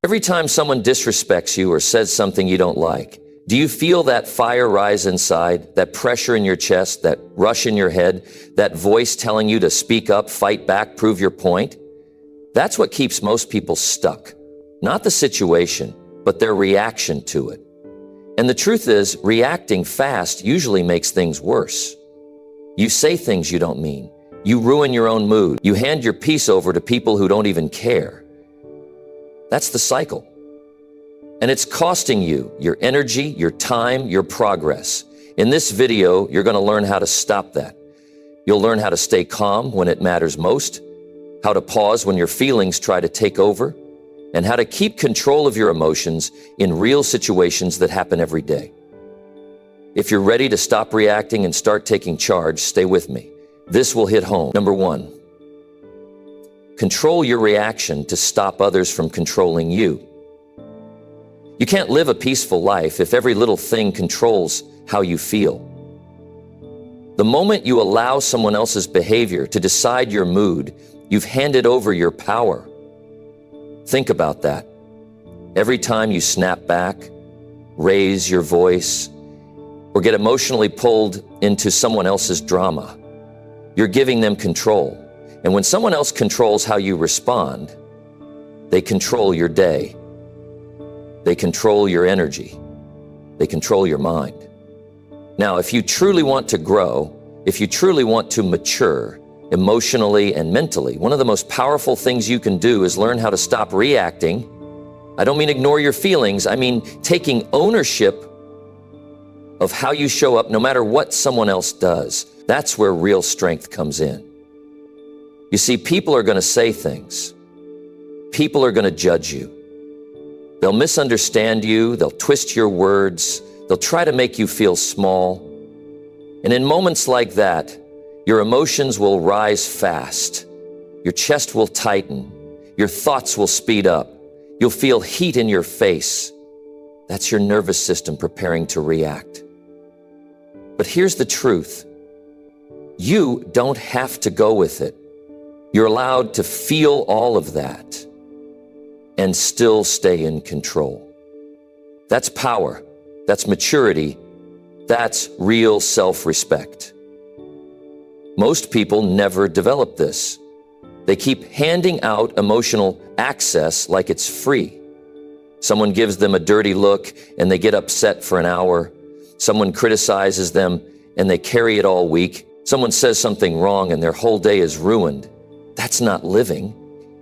Every time someone disrespects you or says something you don't like, do you feel that fire rise inside, that pressure in your chest, that rush in your head, that voice telling you to speak up, fight back, prove your point? That's what keeps most people stuck. Not the situation, but their reaction to it. And the truth is, reacting fast usually makes things worse. You say things you don't mean. You ruin your own mood. You hand your peace over to people who don't even care. That's the cycle. And it's costing you your energy, your time, your progress. In this video, you're going to learn how to stop that. You'll learn how to stay calm when it matters most, how to pause when your feelings try to take over, and how to keep control of your emotions in real situations that happen every day. If you're ready to stop reacting and start taking charge, stay with me. This will hit home. Number 1, control your reaction to stop others from controlling you. You can't live a peaceful life if every little thing controls how you feel. The moment you allow someone else's behavior to decide your mood, you've handed over your power. Think about that. Every time you snap back, raise your voice, or get emotionally pulled into someone else's drama, you're giving them control. And when someone else controls how you respond, they control your day. They control your energy. They control your mind. Now, if you truly want to grow, if you truly want to mature emotionally and mentally, one of the most powerful things you can do is learn how to stop reacting. I don't mean ignore your feelings. I mean taking ownership of how you show up no matter what someone else does. That's where real strength comes in. You see, people are going to say things. People are going to judge you. They'll misunderstand you. They'll twist your words. They'll try to make you feel small. And in moments like that, your emotions will rise fast. Your chest will tighten. Your thoughts will speed up. You'll feel heat in your face. That's your nervous system preparing to react. But here's the truth. You don't have to go with it. You're allowed to feel all of that and still stay in control. That's power. That's maturity. That's real self-respect. Most people never develop this. They keep handing out emotional access like it's free. Someone gives them a dirty look and they get upset for an hour. Someone criticizes them and they carry it all week. Someone says something wrong and their whole day is ruined. That's not living.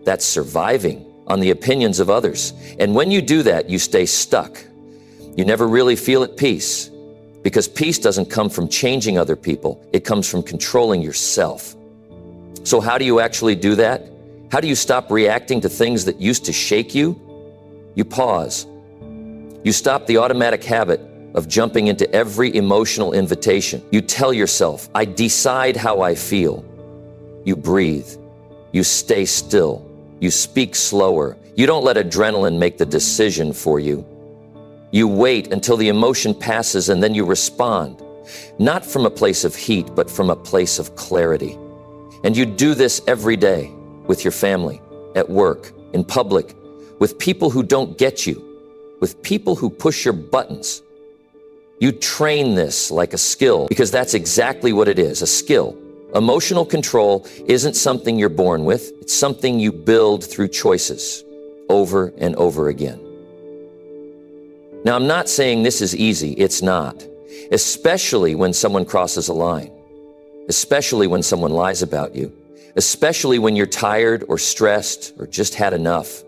That's surviving on the opinions of others. And when you do that, you stay stuck. You never really feel at peace, because peace doesn't come from changing other people. It comes from controlling yourself. So how do you actually do that? How do you stop reacting to things that used to shake you? You pause. You stop the automatic habit of jumping into every emotional invitation. You tell yourself, I decide how I feel. You breathe. You stay still. You speak slower. You don't let adrenaline make the decision for you. You wait until the emotion passes and then you respond, not from a place of heat, but from a place of clarity. And you do this every day with your family, at work, in public, with people who don't get you, with people who push your buttons. You train this like a skill, because that's exactly what it is, a skill. Emotional control isn't something you're born with. It's something you build through choices over and over again. Now, I'm not saying this is easy. It's not, especially when someone crosses a line, especially when someone lies about you, especially when you're tired or stressed or just had enough.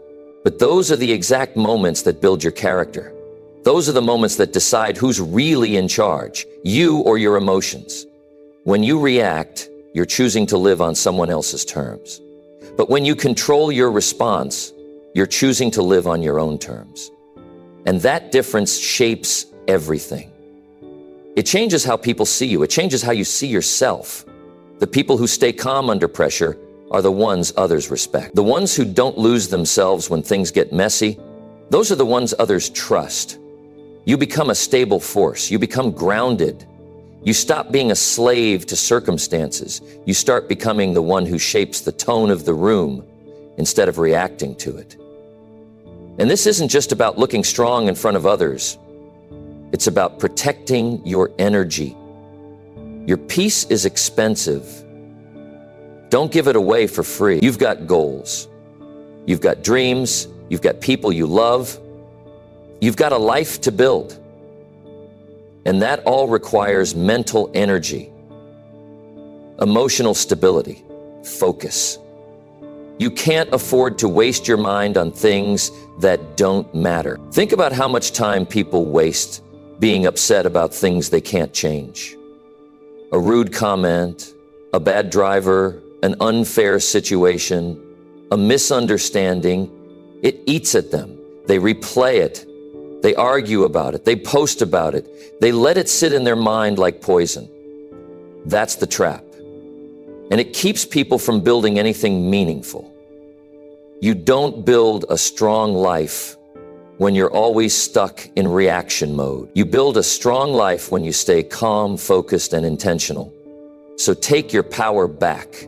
But those are the exact moments that build your character. Those are the moments that decide who's really in charge, you or your emotions. When you react, you're choosing to live on someone else's terms. But when you control your response, you're choosing to live on your own terms. And that difference shapes everything. It changes how people see you. It changes how you see yourself. The people who stay calm under pressure are the ones others respect. The ones who don't lose themselves when things get messy, those are the ones others trust. You become a stable force. You become grounded. You stop being a slave to circumstances. You start becoming the one who shapes the tone of the room instead of reacting to it. And this isn't just about looking strong in front of others. It's about protecting your energy. Your peace is expensive. Don't give it away for free. You've got goals. You've got dreams. You've got people you love. You've got a life to build. And that all requires mental energy, emotional stability, focus. You can't afford to waste your mind on things that don't matter. Think about how much time people waste being upset about things they can't change. A rude comment, a bad driver, an unfair situation, a misunderstanding. It eats at them. They replay it. They argue about it. They post about it. They let it sit in their mind like poison. That's the trap. And it keeps people from building anything meaningful. You don't build a strong life when you're always stuck in reaction mode. You build a strong life when you stay calm, focused, and intentional. So take your power back.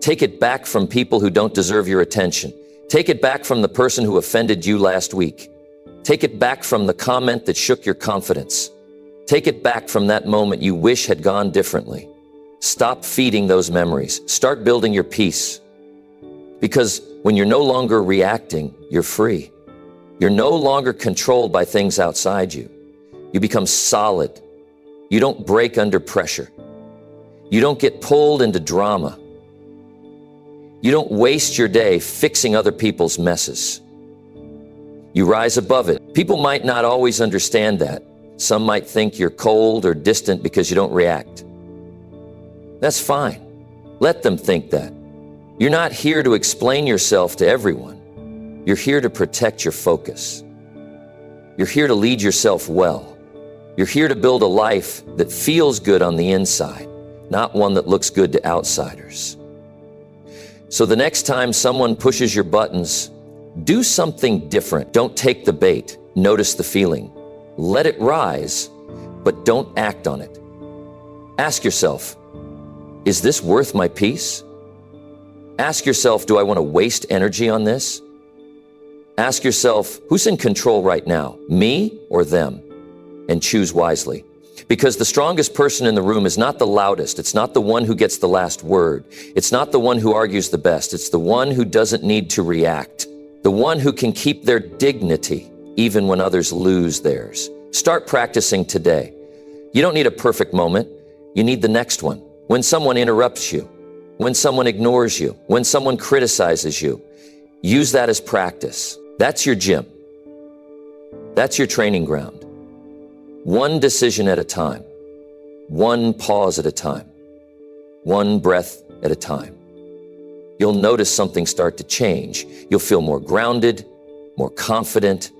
Take it back from people who don't deserve your attention. Take it back from the person who offended you last week. Take it back from the comment that shook your confidence. Take it back from that moment you wish had gone differently. Stop feeding those memories. Start building your peace. Because when you're no longer reacting, you're free. You're no longer controlled by things outside you. You become solid. You don't break under pressure. You don't get pulled into drama. You don't waste your day fixing other people's messes. You rise above it. People might not always understand that. Some might think you're cold or distant because you don't react. That's fine. Let them think that. You're not here to explain yourself to everyone. You're here to protect your focus. You're here to lead yourself well. You're here to build a life that feels good on the inside, not one that looks good to outsiders. So the next time someone pushes your buttons, do something different. Don't take the bait. Notice the feeling. Let it rise, but don't act on it. Ask yourself, is this worth my peace? Ask yourself, do I want to waste energy on this? Ask yourself, who's in control right now, me or them? And choose wisely. Because the strongest person in the room is not the loudest. It's not the one who gets the last word. It's not the one who argues the best. It's the one who doesn't need to react. The one who can keep their dignity even when others lose theirs. Start practicing today. You don't need a perfect moment. You need the next one. When someone interrupts you, when someone ignores you, when someone criticizes you, use that as practice. That's your gym. That's your training ground. One decision at a time, one pause at a time, one breath at a time. You'll notice something start to change. You'll feel more grounded, more confident,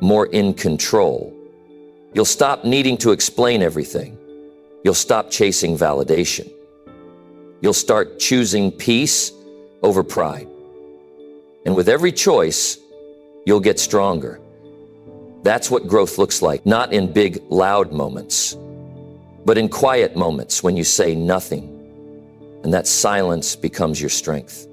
more in control. You'll stop needing to explain everything. You'll stop chasing validation. You'll start choosing peace over pride. And with every choice, you'll get stronger. That's what growth looks like, not in big, loud moments, but in quiet moments when you say nothing, and that silence becomes your strength.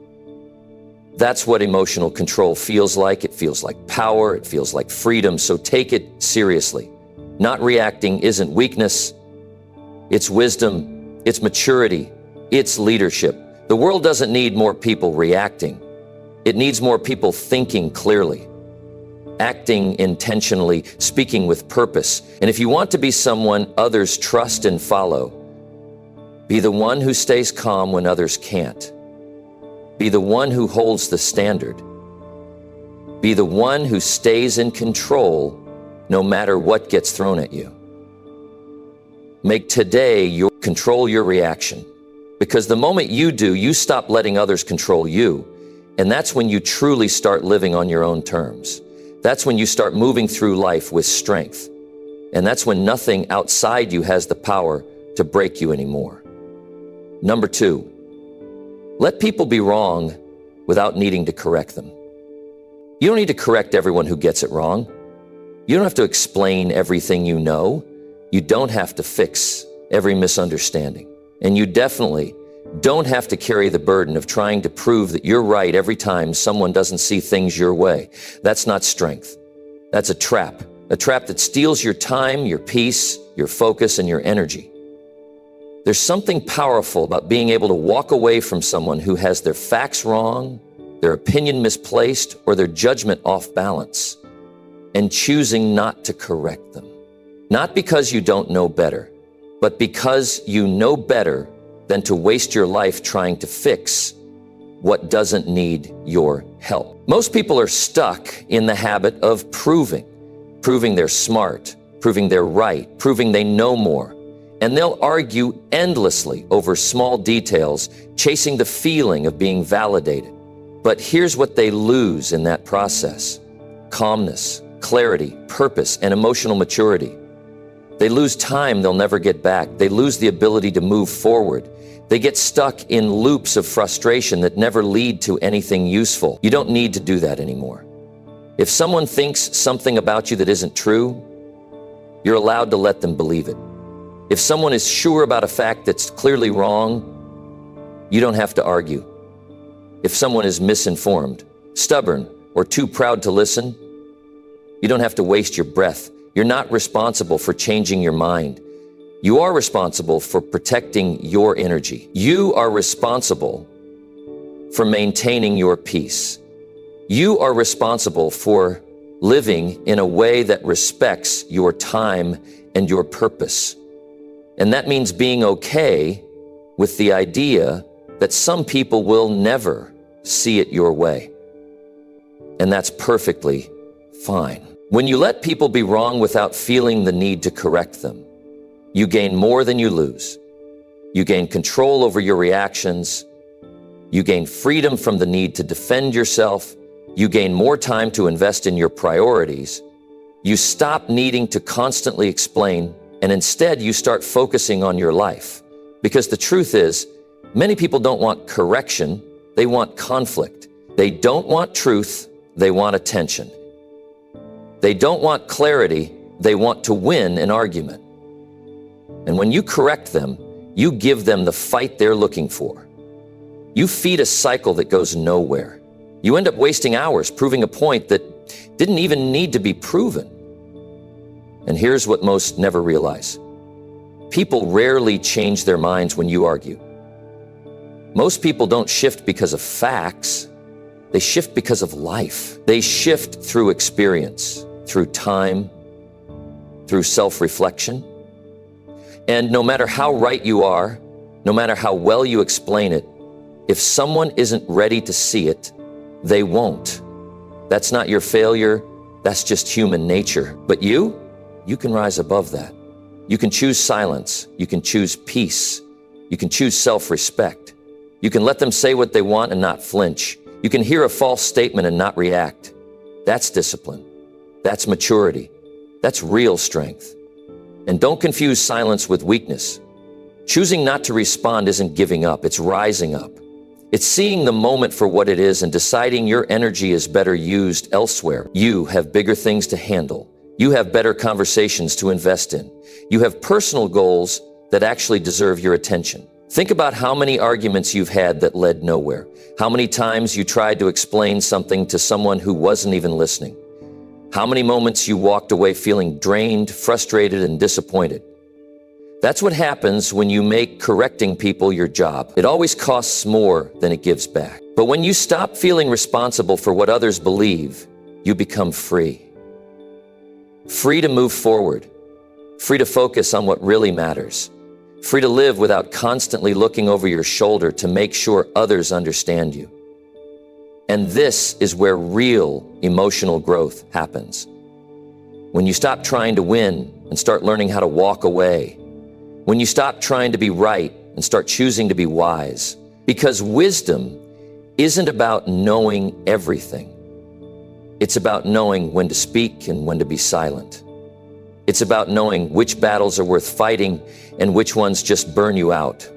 That's what emotional control feels like. It feels like power. It feels like freedom. So take it seriously. Not reacting isn't weakness. It's wisdom. It's maturity. It's leadership. The world doesn't need more people reacting. It needs more people thinking clearly, acting intentionally, speaking with purpose. And if you want to be someone others trust and follow, be the one who stays calm when others can't. Be the one who holds the standard. Be the one who stays in control no matter what gets thrown at you. Make today control your reaction. Because the moment you do, you stop letting others control you. And that's when you truly start living on your own terms. That's when you start moving through life with strength. And that's when nothing outside you has the power to break you anymore. Number 2, let people be wrong without needing to correct them. You don't need to correct everyone who gets it wrong. You don't have to explain everything you know. You don't have to fix every misunderstanding. And you definitely don't have to carry the burden of trying to prove that you're right every time someone doesn't see things your way. That's not strength. That's a trap that steals your time, your peace, your focus, and your energy. There's something powerful about being able to walk away from someone who has their facts wrong, their opinion misplaced, or their judgment off balance, and choosing not to correct them. Not because you don't know better, but because you know better than to waste your life trying to fix what doesn't need your help. Most people are stuck in the habit of proving they're smart, proving they're right, proving they know more. And they'll argue endlessly over small details, chasing the feeling of being validated. But here's what they lose in that process: calmness, clarity, purpose, and emotional maturity. They lose time they'll never get back. They lose the ability to move forward. They get stuck in loops of frustration that never lead to anything useful. You don't need to do that anymore. If someone thinks something about you that isn't true, you're allowed to let them believe it. If someone is sure about a fact that's clearly wrong, you don't have to argue. If someone is misinformed, stubborn, or too proud to listen, you don't have to waste your breath. You're not responsible for changing your mind. You are responsible for protecting your energy. You are responsible for maintaining your peace. You are responsible for living in a way that respects your time and your purpose. And that means being okay with the idea that some people will never see it your way. And that's perfectly fine. When you let people be wrong without feeling the need to correct them, you gain more than you lose. You gain control over your reactions. You gain freedom from the need to defend yourself. You gain more time to invest in your priorities. You stop needing to constantly explain, and instead you start focusing on your life. Because the truth is, many people don't want correction, they want conflict. They don't want truth, they want attention. They don't want clarity, they want to win an argument. And when you correct them, you give them the fight they're looking for. You feed a cycle that goes nowhere. You end up wasting hours proving a point that didn't even need to be proven. And here's what most never realize. People rarely change their minds when you argue. Most people don't shift because of facts. They shift because of life. They shift through experience, through time, through self-reflection. And no matter how right you are, no matter how well you explain it, if someone isn't ready to see it, they won't. That's not your failure. That's just human nature. But you can rise above that. You can choose silence. You can choose peace. You can choose self-respect. You can let them say what they want and not flinch. You can hear a false statement and not react. That's discipline. That's maturity. That's real strength. And don't confuse silence with weakness. Choosing not to respond isn't giving up, it's rising up. It's seeing the moment for what it is and deciding your energy is better used elsewhere. You have bigger things to handle. You have better conversations to invest in. You have personal goals that actually deserve your attention. Think about how many arguments you've had that led nowhere. How many times you tried to explain something to someone who wasn't even listening. How many moments you walked away feeling drained, frustrated, and disappointed. That's what happens when you make correcting people your job. It always costs more than it gives back. But when you stop feeling responsible for what others believe, you become free. Free to move forward. Free to focus on what really matters. Free to live without constantly looking over your shoulder to make sure others understand you. And this is where real emotional growth happens. When you stop trying to win and start learning how to walk away. When you stop trying to be right and start choosing to be wise. Because wisdom isn't about knowing everything. It's about knowing when to speak and when to be silent. It's about knowing which battles are worth fighting and which ones just burn you out.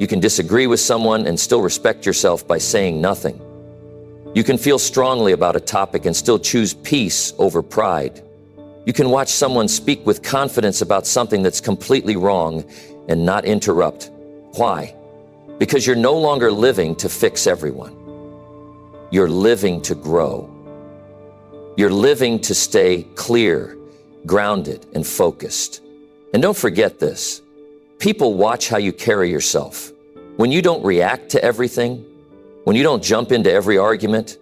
You can disagree with someone and still respect yourself by saying nothing. You can feel strongly about a topic and still choose peace over pride. You can watch someone speak with confidence about something that's completely wrong and not interrupt. Why? Because you're no longer living to fix everyone. You're living to grow. You're living to stay clear, grounded, and focused. And don't forget this. People watch how you carry yourself. When you don't react to everything, when you don't jump into every argument,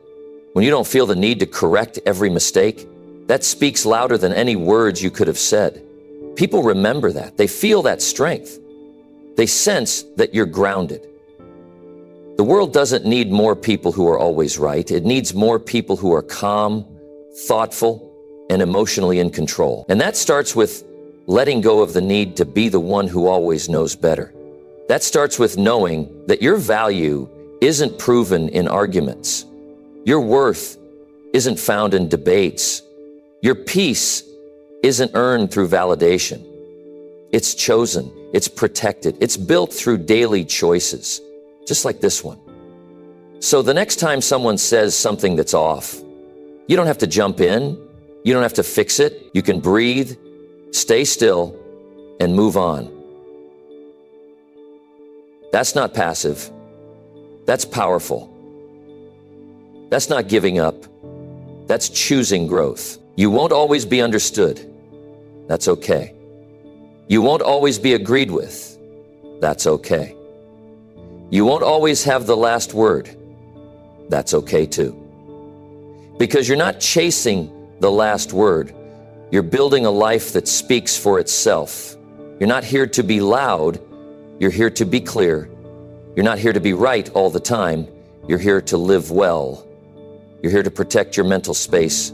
when you don't feel the need to correct every mistake, that speaks louder than any words you could have said. People remember that. They feel that strength. They sense that you're grounded. The world doesn't need more people who are always right. It needs more people who are calm, thoughtful, and emotionally in control. And that starts with letting go of the need to be the one who always knows better. That starts with knowing that your value isn't proven in arguments. Your worth isn't found in debates. Your peace isn't earned through validation. It's chosen, it's protected, it's built through daily choices, just like this one. So the next time someone says something that's off, you don't have to jump in, you don't have to fix it. You can breathe, stay still, and move on. That's not passive. That's powerful. That's not giving up. That's choosing growth. You won't always be understood. That's okay. You won't always be agreed with. That's okay. You won't always have the last word. That's okay too. Because you're not chasing the last word. You're building a life that speaks for itself. You're not here to be loud. You're here to be clear. You're not here to be right all the time. You're here to live well. You're here to protect your mental space.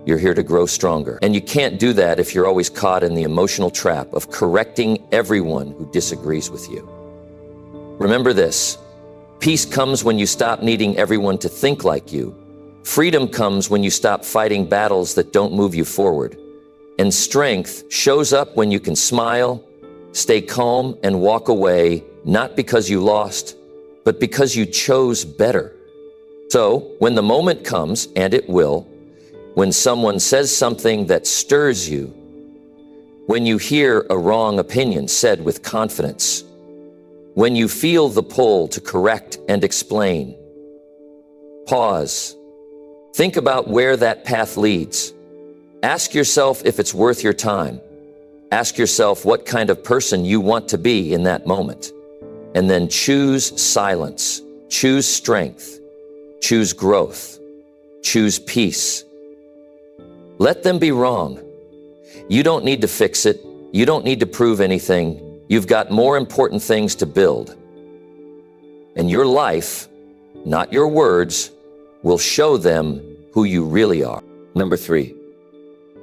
You're here to grow stronger. And you can't do that if you're always caught in the emotional trap of correcting everyone who disagrees with you. Remember this, peace comes when you stop needing everyone to think like you. Freedom comes when you stop fighting battles that don't move you forward. And strength shows up when you can smile, stay calm, and walk away, not because you lost, but because you chose better. So when the moment comes, and it will, when someone says something that stirs you, when you hear a wrong opinion said with confidence, when you feel the pull to correct and explain, pause. Think about where that path leads. Ask yourself if it's worth your time. Ask yourself what kind of person you want to be in that moment. And then choose silence, choose strength, choose growth, choose peace. Let them be wrong. You don't need to fix it. You don't need to prove anything. You've got more important things to build. And your life, not your words, will show them who you really are. Number 3,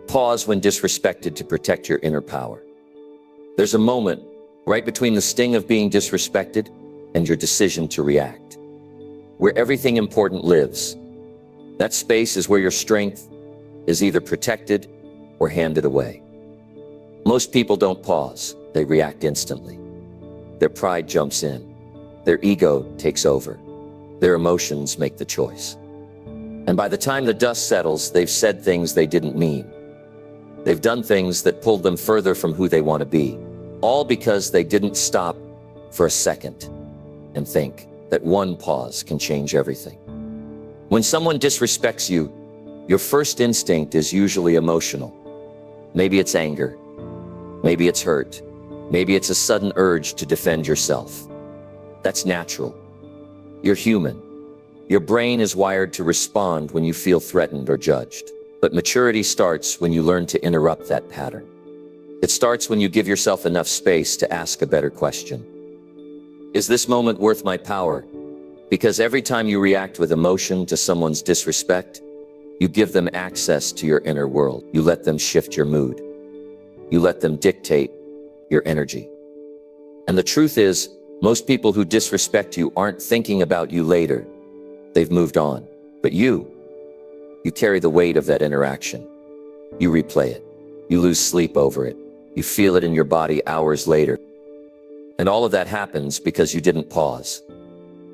pause when disrespected to protect your inner power. There's a moment right between the sting of being disrespected and your decision to react, where everything important lives. That space is where your strength is either protected or handed away. Most people don't pause, they react instantly. Their pride jumps in, their ego takes over, their emotions make the choice. And by the time the dust settles, they've said things they didn't mean. They've done things that pulled them further from who they want to be, all because they didn't stop for a second and think that one pause can change everything. When someone disrespects you, your first instinct is usually emotional. Maybe it's anger, maybe it's hurt, maybe it's a sudden urge to defend yourself. That's natural. You're human. Your brain is wired to respond when you feel threatened or judged. But maturity starts when you learn to interrupt that pattern. It starts when you give yourself enough space to ask a better question. Is this moment worth my power? Because every time you react with emotion to someone's disrespect, you give them access to your inner world. You let them shift your mood. You let them dictate your energy. And the truth is, most people who disrespect you aren't thinking about you later. They've moved on. But you carry the weight of that interaction. You replay it. You lose sleep over it. You feel it in your body hours later. And all of that happens because you didn't pause.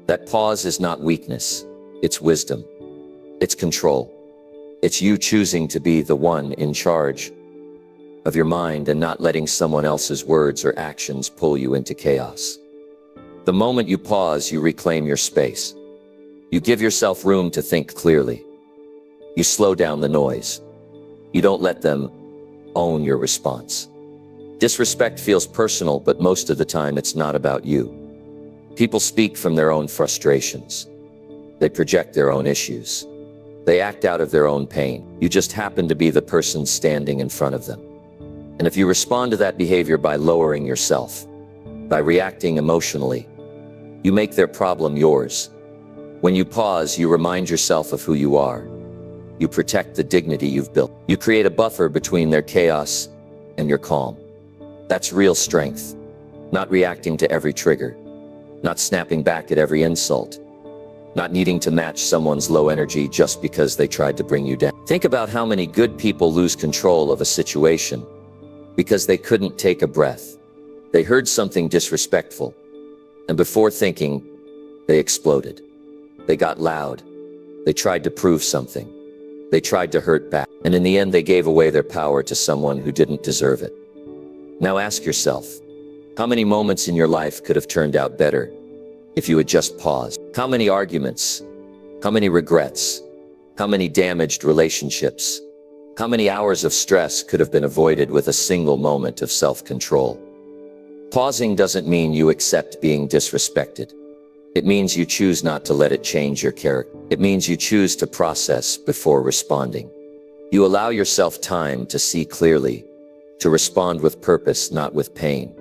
That pause is not weakness. It's wisdom. It's control. It's you choosing to be the one in charge of your mind and not letting someone else's words or actions pull you into chaos. The moment you pause, you reclaim your space. You give yourself room to think clearly. You slow down the noise. You don't let them own your response. Disrespect feels personal, but most of the time it's not about you. People speak from their own frustrations. They project their own issues. They act out of their own pain. You just happen to be the person standing in front of them. And if you respond to that behavior by lowering yourself, by reacting emotionally, you make their problem yours. When you pause, you remind yourself of who you are. You protect the dignity you've built. You create a buffer between their chaos and your calm. That's real strength. Not reacting to every trigger. Not snapping back at every insult. Not needing to match someone's low energy just because they tried to bring you down. Think about how many good people lose control of a situation because they couldn't take a breath. They heard something disrespectful, and before thinking, they exploded. They got loud. They tried to prove something. They tried to hurt back, and in the end they gave away their power to someone who didn't deserve it. Now ask yourself, how many moments in your life could have turned out better if you had just paused? How many arguments? How many regrets? How many damaged relationships? How many hours of stress could have been avoided with a single moment of self-control? Pausing doesn't mean you accept being disrespected. It means you choose not to let it change your character. It means you choose to process before responding. You allow yourself time to see clearly, to respond with purpose, not with pain.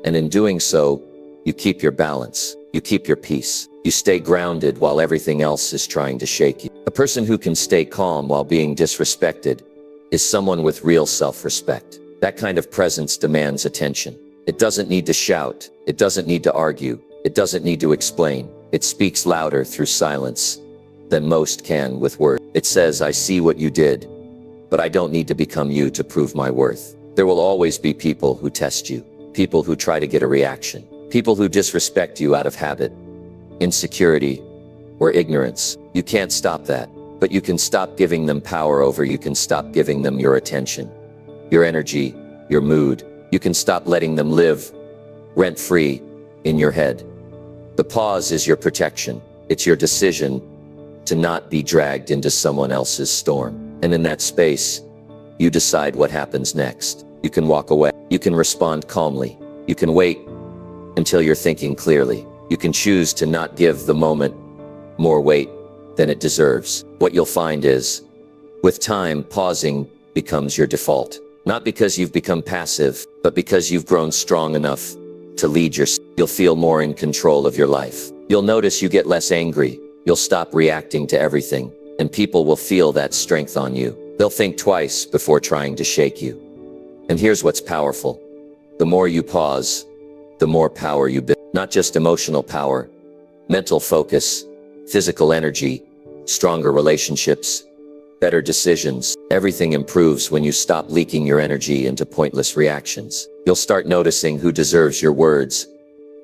And in doing so, you keep your balance, you keep your peace, you stay grounded while everything else is trying to shake you. A person who can stay calm while being disrespected is someone with real self-respect. That kind of presence demands attention. It doesn't need to shout, it doesn't need to argue, it doesn't need to explain. It speaks louder through silence than most can with words. It says, I see what you did, but I don't need to become you to prove my worth. There will always be people who test you, people who try to get a reaction, people who disrespect you out of habit, insecurity, or ignorance. You can't stop that, but you can stop giving them power over you. You can stop giving them your attention, your energy, your mood. You can stop letting them live rent-free in your head. The pause is your protection. It's your decision to not be dragged into someone else's storm. And in that space, you decide what happens next. You can walk away. You can respond calmly. You can wait until you're thinking clearly. You can choose to not give the moment more weight than it deserves. What you'll find is, with time, pausing becomes your default. Not because you've become passive, but because you've grown strong enough to lead yourself. You'll feel more in control of your life. You'll notice you get less angry. You'll stop reacting to everything, and people will feel that strength on you. They'll think twice before trying to shake you. And here's what's powerful. The more you pause, the more power you build. Not just emotional power, mental focus, physical energy, stronger relationships, better decisions. Everything improves when you stop leaking your energy into pointless reactions. You'll start noticing who deserves your words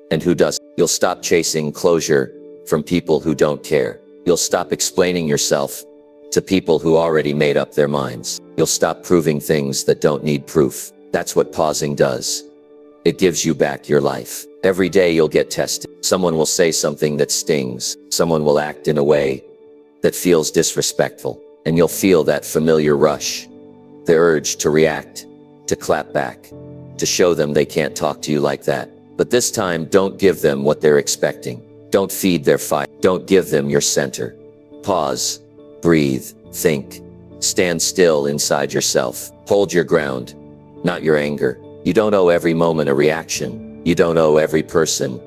and who doesn't. You'll stop chasing closure from people who don't care. You'll stop explaining yourself to people who already made up their minds. You'll stop proving things that don't need proof. That's what pausing does. It gives you back your life. Every day you'll get tested. Someone will say something that stings. Someone will act in a way that feels disrespectful. And you'll feel that familiar rush, the urge to react, to clap back, to show them they can't talk to you like that. But this time, don't give them what they're expecting. Don't feed their fire. Don't give them your center. Pause, breathe, think, stand still inside yourself. Hold your ground, not your anger. You don't owe every moment a reaction. You don't owe every person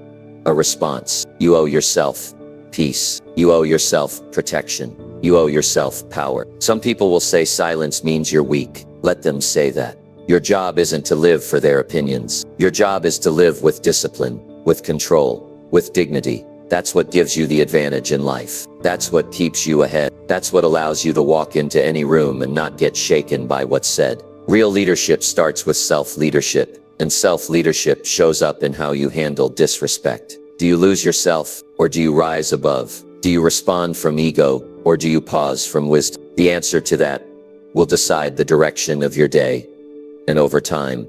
a response. You owe yourself peace. You owe yourself protection. You owe yourself power. Some people will say silence means you're weak. Let them say that. Your job isn't to live for their opinions. Your job is to live with discipline, with control, with dignity. That's what gives you the advantage in life. That's what keeps you ahead. That's what allows you to walk into any room and not get shaken by what's said. Real leadership starts with self-leadership, and self-leadership shows up in how you handle disrespect. Do you lose yourself, or do you rise above? Do you respond from ego, or do you pause from wisdom? The answer to that will decide the direction of your day. And over time,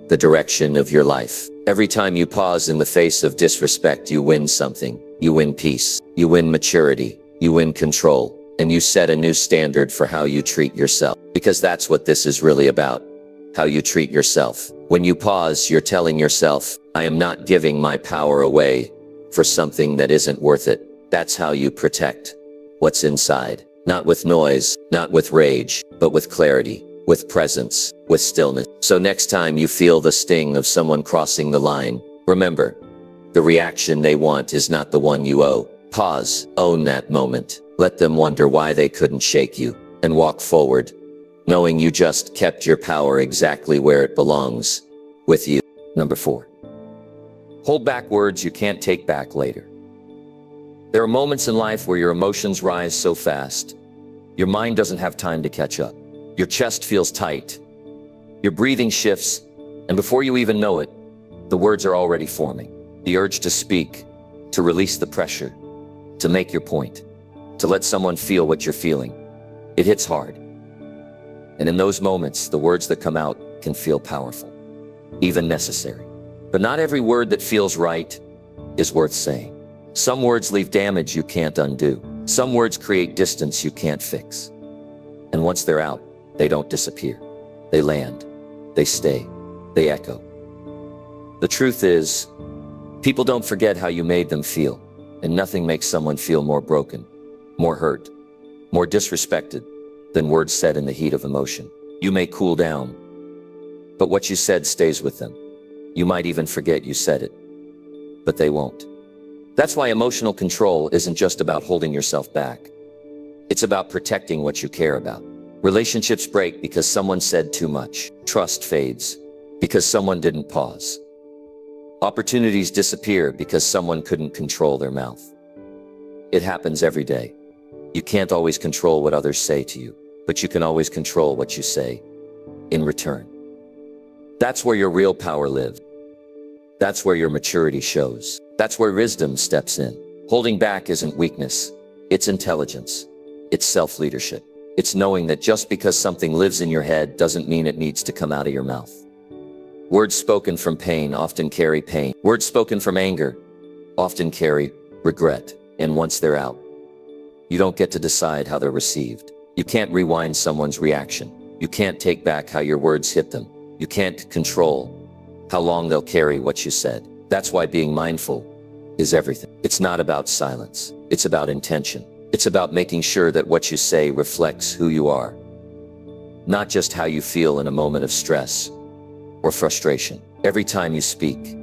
the direction of your life. Every time you pause in the face of disrespect, you win something. You win peace. You win maturity. You win control. And you set a new standard for how you treat yourself. Because that's what this is really about. How you treat yourself. When you pause, you're telling yourself, I am not giving my power away for something that isn't worth it. That's how you protect what's inside. Not with noise, not with rage, but with clarity, with presence, with stillness. So next time you feel the sting of someone crossing the line, remember, the reaction they want is not the one you owe. Pause, own that moment. Let them wonder why they couldn't shake you, and walk forward, knowing you just kept your power exactly where it belongs, with you. Number 4. Hold back words you can't take back later. There are moments in life where your emotions rise so fast, your mind doesn't have time to catch up. Your chest feels tight, your breathing shifts, and before you even know it, the words are already forming. The urge to speak, to release the pressure, to make your point, to let someone feel what you're feeling. It hits hard. And in those moments, the words that come out can feel powerful, even necessary. But not every word that feels right is worth saying. Some words leave damage you can't undo. Some words create distance you can't fix. And once they're out, they don't disappear. They land, they stay, they echo. The truth is, people don't forget how you made them feel, and nothing makes someone feel more broken, more hurt, more disrespected than words said in the heat of emotion. You may cool down, but what you said stays with them. You might even forget you said it, but they won't. That's why emotional control isn't just about holding yourself back. It's about protecting what you care about. Relationships break because someone said too much. Trust fades because someone didn't pause. Opportunities disappear because someone couldn't control their mouth. It happens every day. You can't always control what others say to you, but you can always control what you say in return. That's where your real power lives. That's where your maturity shows. That's where wisdom steps in. Holding back isn't weakness. It's intelligence. It's self-leadership. It's knowing that just because something lives in your head doesn't mean it needs to come out of your mouth. Words spoken from pain often carry pain. Words spoken from anger often carry regret. And once they're out, you don't get to decide how they're received. You can't rewind someone's reaction. You can't take back how your words hit them. You can't control how long they'll carry what you said. That's why being mindful is everything. It's not about silence. It's about intention. It's about making sure that what you say reflects who you are, not just how you feel in a moment of stress or frustration. Every time you speak,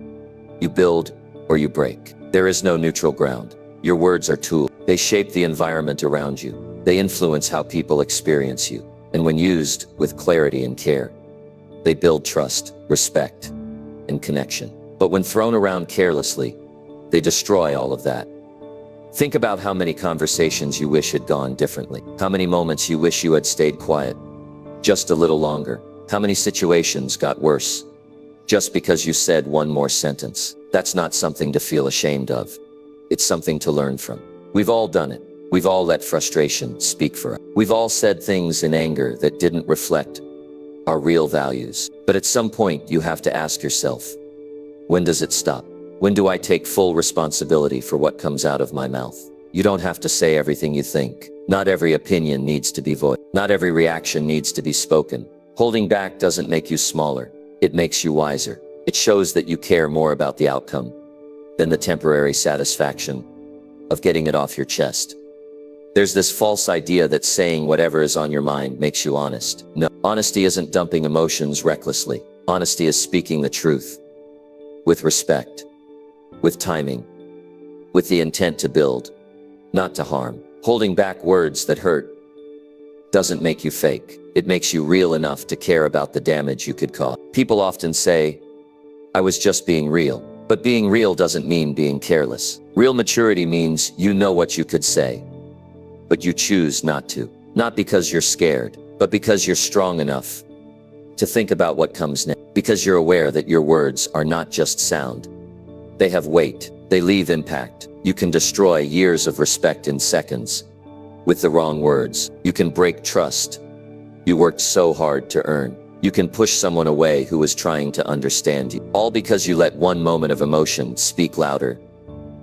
you build or you break. There is no neutral ground. Your words are tools. They shape the environment around you. They influence how people experience you. And when used with clarity and care, they build trust, respect, and connection. But when thrown around carelessly, they destroy all of that. Think about how many conversations you wish had gone differently. How many moments you wish you had stayed quiet just a little longer. How many situations got worse just because you said one more sentence. That's not something to feel ashamed of. It's something to learn from. We've all done it. We've all let frustration speak for us. We've all said things in anger that didn't reflect our real values. But at some point, you have to ask yourself, when does it stop? When do I take full responsibility for what comes out of my mouth? You don't have to say everything you think. Not every opinion needs to be voiced. Not every reaction needs to be spoken. Holding back doesn't make you smaller. It makes you wiser. It shows that you care more about the outcome than the temporary satisfaction of getting it off your chest. There's this false idea that saying whatever is on your mind makes you honest. No, honesty isn't dumping emotions recklessly. Honesty is speaking the truth with respect, with timing, with the intent to build, not to harm. Holding back words that hurt doesn't make you fake. It makes you real enough to care about the damage you could cause. People often say, I was just being real. But being real doesn't mean being careless. Real maturity means you know what you could say, but you choose not to. Not because you're scared, but because you're strong enough to think about what comes next. Because you're aware that your words are not just sound. They have weight. They leave impact. You can destroy years of respect in seconds with the wrong words. You can break trust you worked so hard to earn. You can push someone away who is trying to understand you, all because you let one moment of emotion speak louder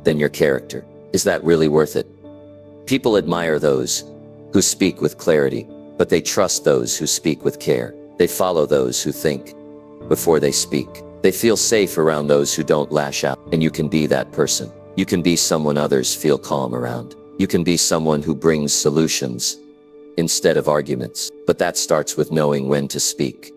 than your character. Is that really worth it? People admire those who speak with clarity, but they trust those who speak with care. They follow those who think before they speak. They feel safe around those who don't lash out, and you can be that person. You can be someone others feel calm around. You can be someone who brings solutions instead of arguments. But that starts with knowing when to speak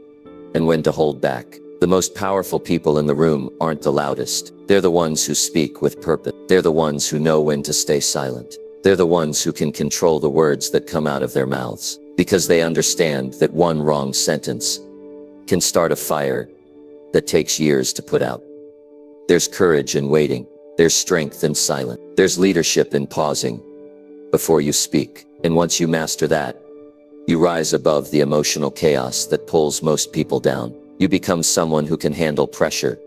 and when to hold back. The most powerful people in the room aren't the loudest. They're the ones who speak with purpose. They're the ones who know when to stay silent. They're the ones who can control the words that come out of their mouths, because they understand that one wrong sentence can start a fire that takes years to put out. There's courage in waiting. There's strength in silence. There's leadership in pausing before you speak. And once you master that, you rise above the emotional chaos that pulls most people down. You become someone who can handle pressure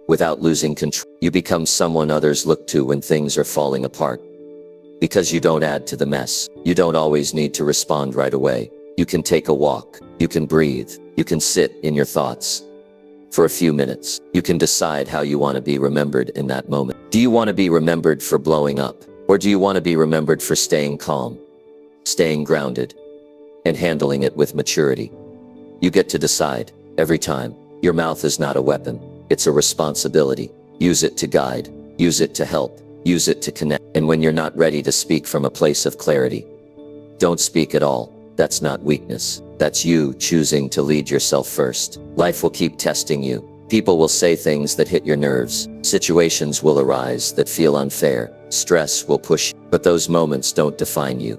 without losing control. You become someone others look to when things are falling apart, because you don't add to the mess. You don't always need to respond right away. You can take a walk. You can breathe. You can sit in your thoughts for a few minutes. You can decide how you want to be remembered in that moment. Do you want to be remembered for blowing up? Or do you want to be remembered for staying calm, staying grounded, and handling it with maturity? You get to decide every time. Your mouth is not a weapon. It's a responsibility. Use it to guide. Use it to help. Use it to connect. And when you're not ready to speak from a place of clarity, don't speak at all. That's not weakness. That's you choosing to lead yourself first. Life will keep testing you. People will say things that hit your nerves. Situations will arise that feel unfair. Stress will push you. But those moments don't define you.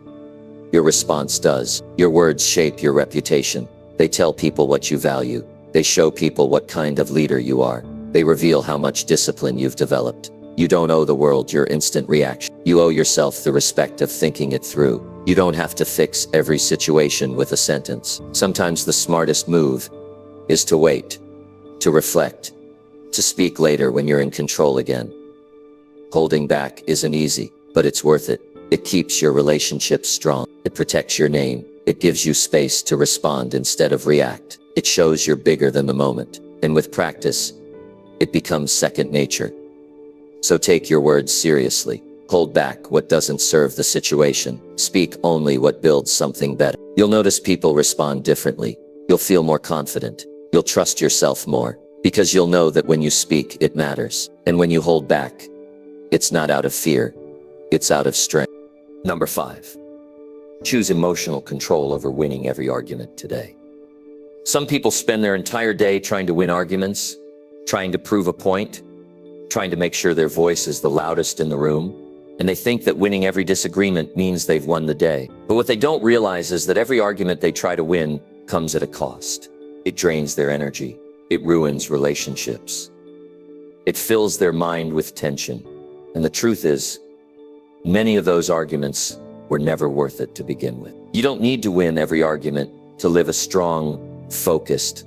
Your response does. Your words shape your reputation. They tell people what you value. They show people what kind of leader you are. They reveal how much discipline you've developed. You don't owe the world your instant reaction. You owe yourself the respect of thinking it through. You don't have to fix every situation with a sentence. Sometimes the smartest move is to wait, to reflect, to speak later when you're in control again. Holding back isn't easy, but it's worth it. It keeps your relationships strong. It protects your name. It gives you space to respond instead of react. It shows you're bigger than the moment. And with practice, it becomes second nature. So take your words seriously. Hold back what doesn't serve the situation. Speak only what builds something better. You'll notice people respond differently. You'll feel more confident. You'll trust yourself more, because you'll know that when you speak, it matters. And when you hold back, it's not out of fear, it's out of strength. Number 5, choose emotional control over winning every argument today. Some people spend their entire day trying to win arguments, trying to prove a point, trying to make sure their voice is the loudest in the room. And they think that winning every disagreement means they've won the day. But what they don't realize is that every argument they try to win comes at a cost. It drains their energy. It ruins relationships. It fills their mind with tension. And the truth is, many of those arguments were never worth it to begin with. You don't need to win every argument to live a strong, focused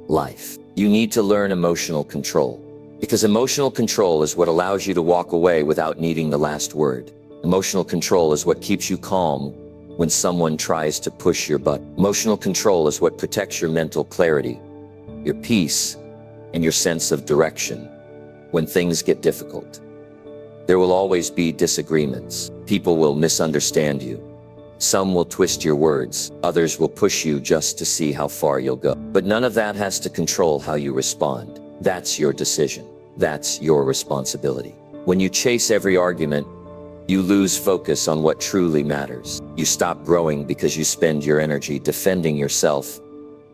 life. You need to learn emotional control. Because emotional control is what allows you to walk away without needing the last word. Emotional control is what keeps you calm when someone tries to push your butt. Emotional control is what protects your mental clarity, your peace, and your sense of direction when things get difficult. There will always be disagreements. People will misunderstand you. Some will twist your words. Others will push you just to see how far you'll go. But none of that has to control how you respond. That's your decision. That's your responsibility. When you chase every argument, you lose focus on what truly matters. You stop growing because you spend your energy defending yourself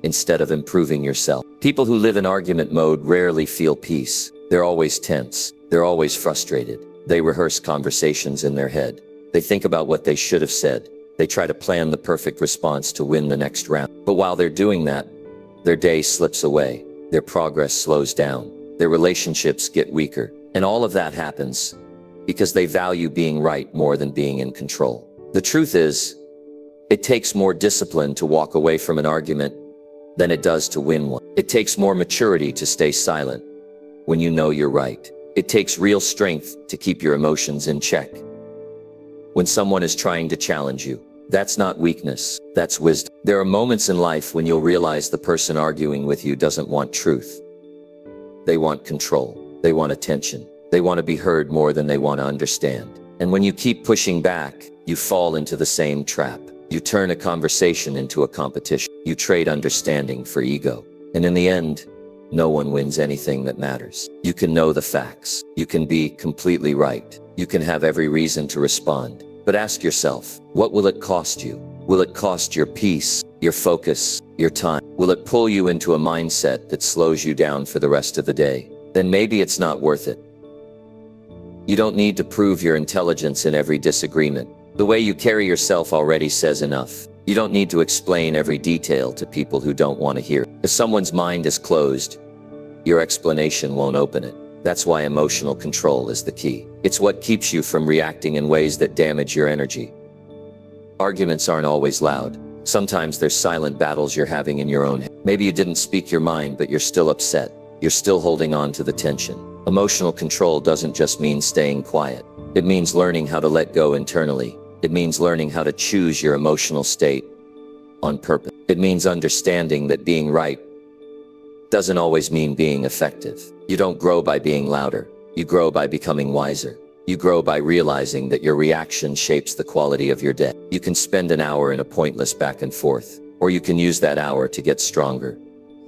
instead of improving yourself. People who live in argument mode rarely feel peace. They're always tense. They're always frustrated. They rehearse conversations in their head. They think about what they should have said. They try to plan the perfect response to win the next round. But while they're doing that, their day slips away. Their progress slows down. Their relationships get weaker. And all of that happens because they value being right more than being in control. The truth is, it takes more discipline to walk away from an argument than it does to win one. It takes more maturity to stay silent when you know you're right. It takes real strength to keep your emotions in check when someone is trying to challenge you. That's not weakness, that's wisdom. There are moments in life when you'll realize the person arguing with you doesn't want truth. They want control. They want attention. They want to be heard more than they want to understand. And when you keep pushing back, you fall into the same trap. You turn a conversation into a competition. You trade understanding for ego. And in the end, no one wins anything that matters. You can know the facts. You can be completely right. You can have every reason to respond. But ask yourself, what will it cost you? Will it cost your peace, your focus, your time? Will it pull you into a mindset that slows you down for the rest of the day? Then maybe it's not worth it. You don't need to prove your intelligence in every disagreement. The way you carry yourself already says enough. You don't need to explain every detail to people who don't want to hear. If someone's mind is closed, your explanation won't open it. That's why emotional control is the key. It's what keeps you from reacting in ways that damage your energy. Arguments aren't always loud. Sometimes there's silent battles you're having in your own head. Maybe you didn't speak your mind, but you're still upset. You're still holding on to the tension. Emotional control doesn't just mean staying quiet. It means learning how to let go internally. It means learning how to choose your emotional state on purpose. It means understanding that being right doesn't always mean being effective. You don't grow by being louder. You grow by becoming wiser. You grow by realizing that your reaction shapes the quality of your day. You can spend an hour in a pointless back and forth, or you can use that hour to get stronger,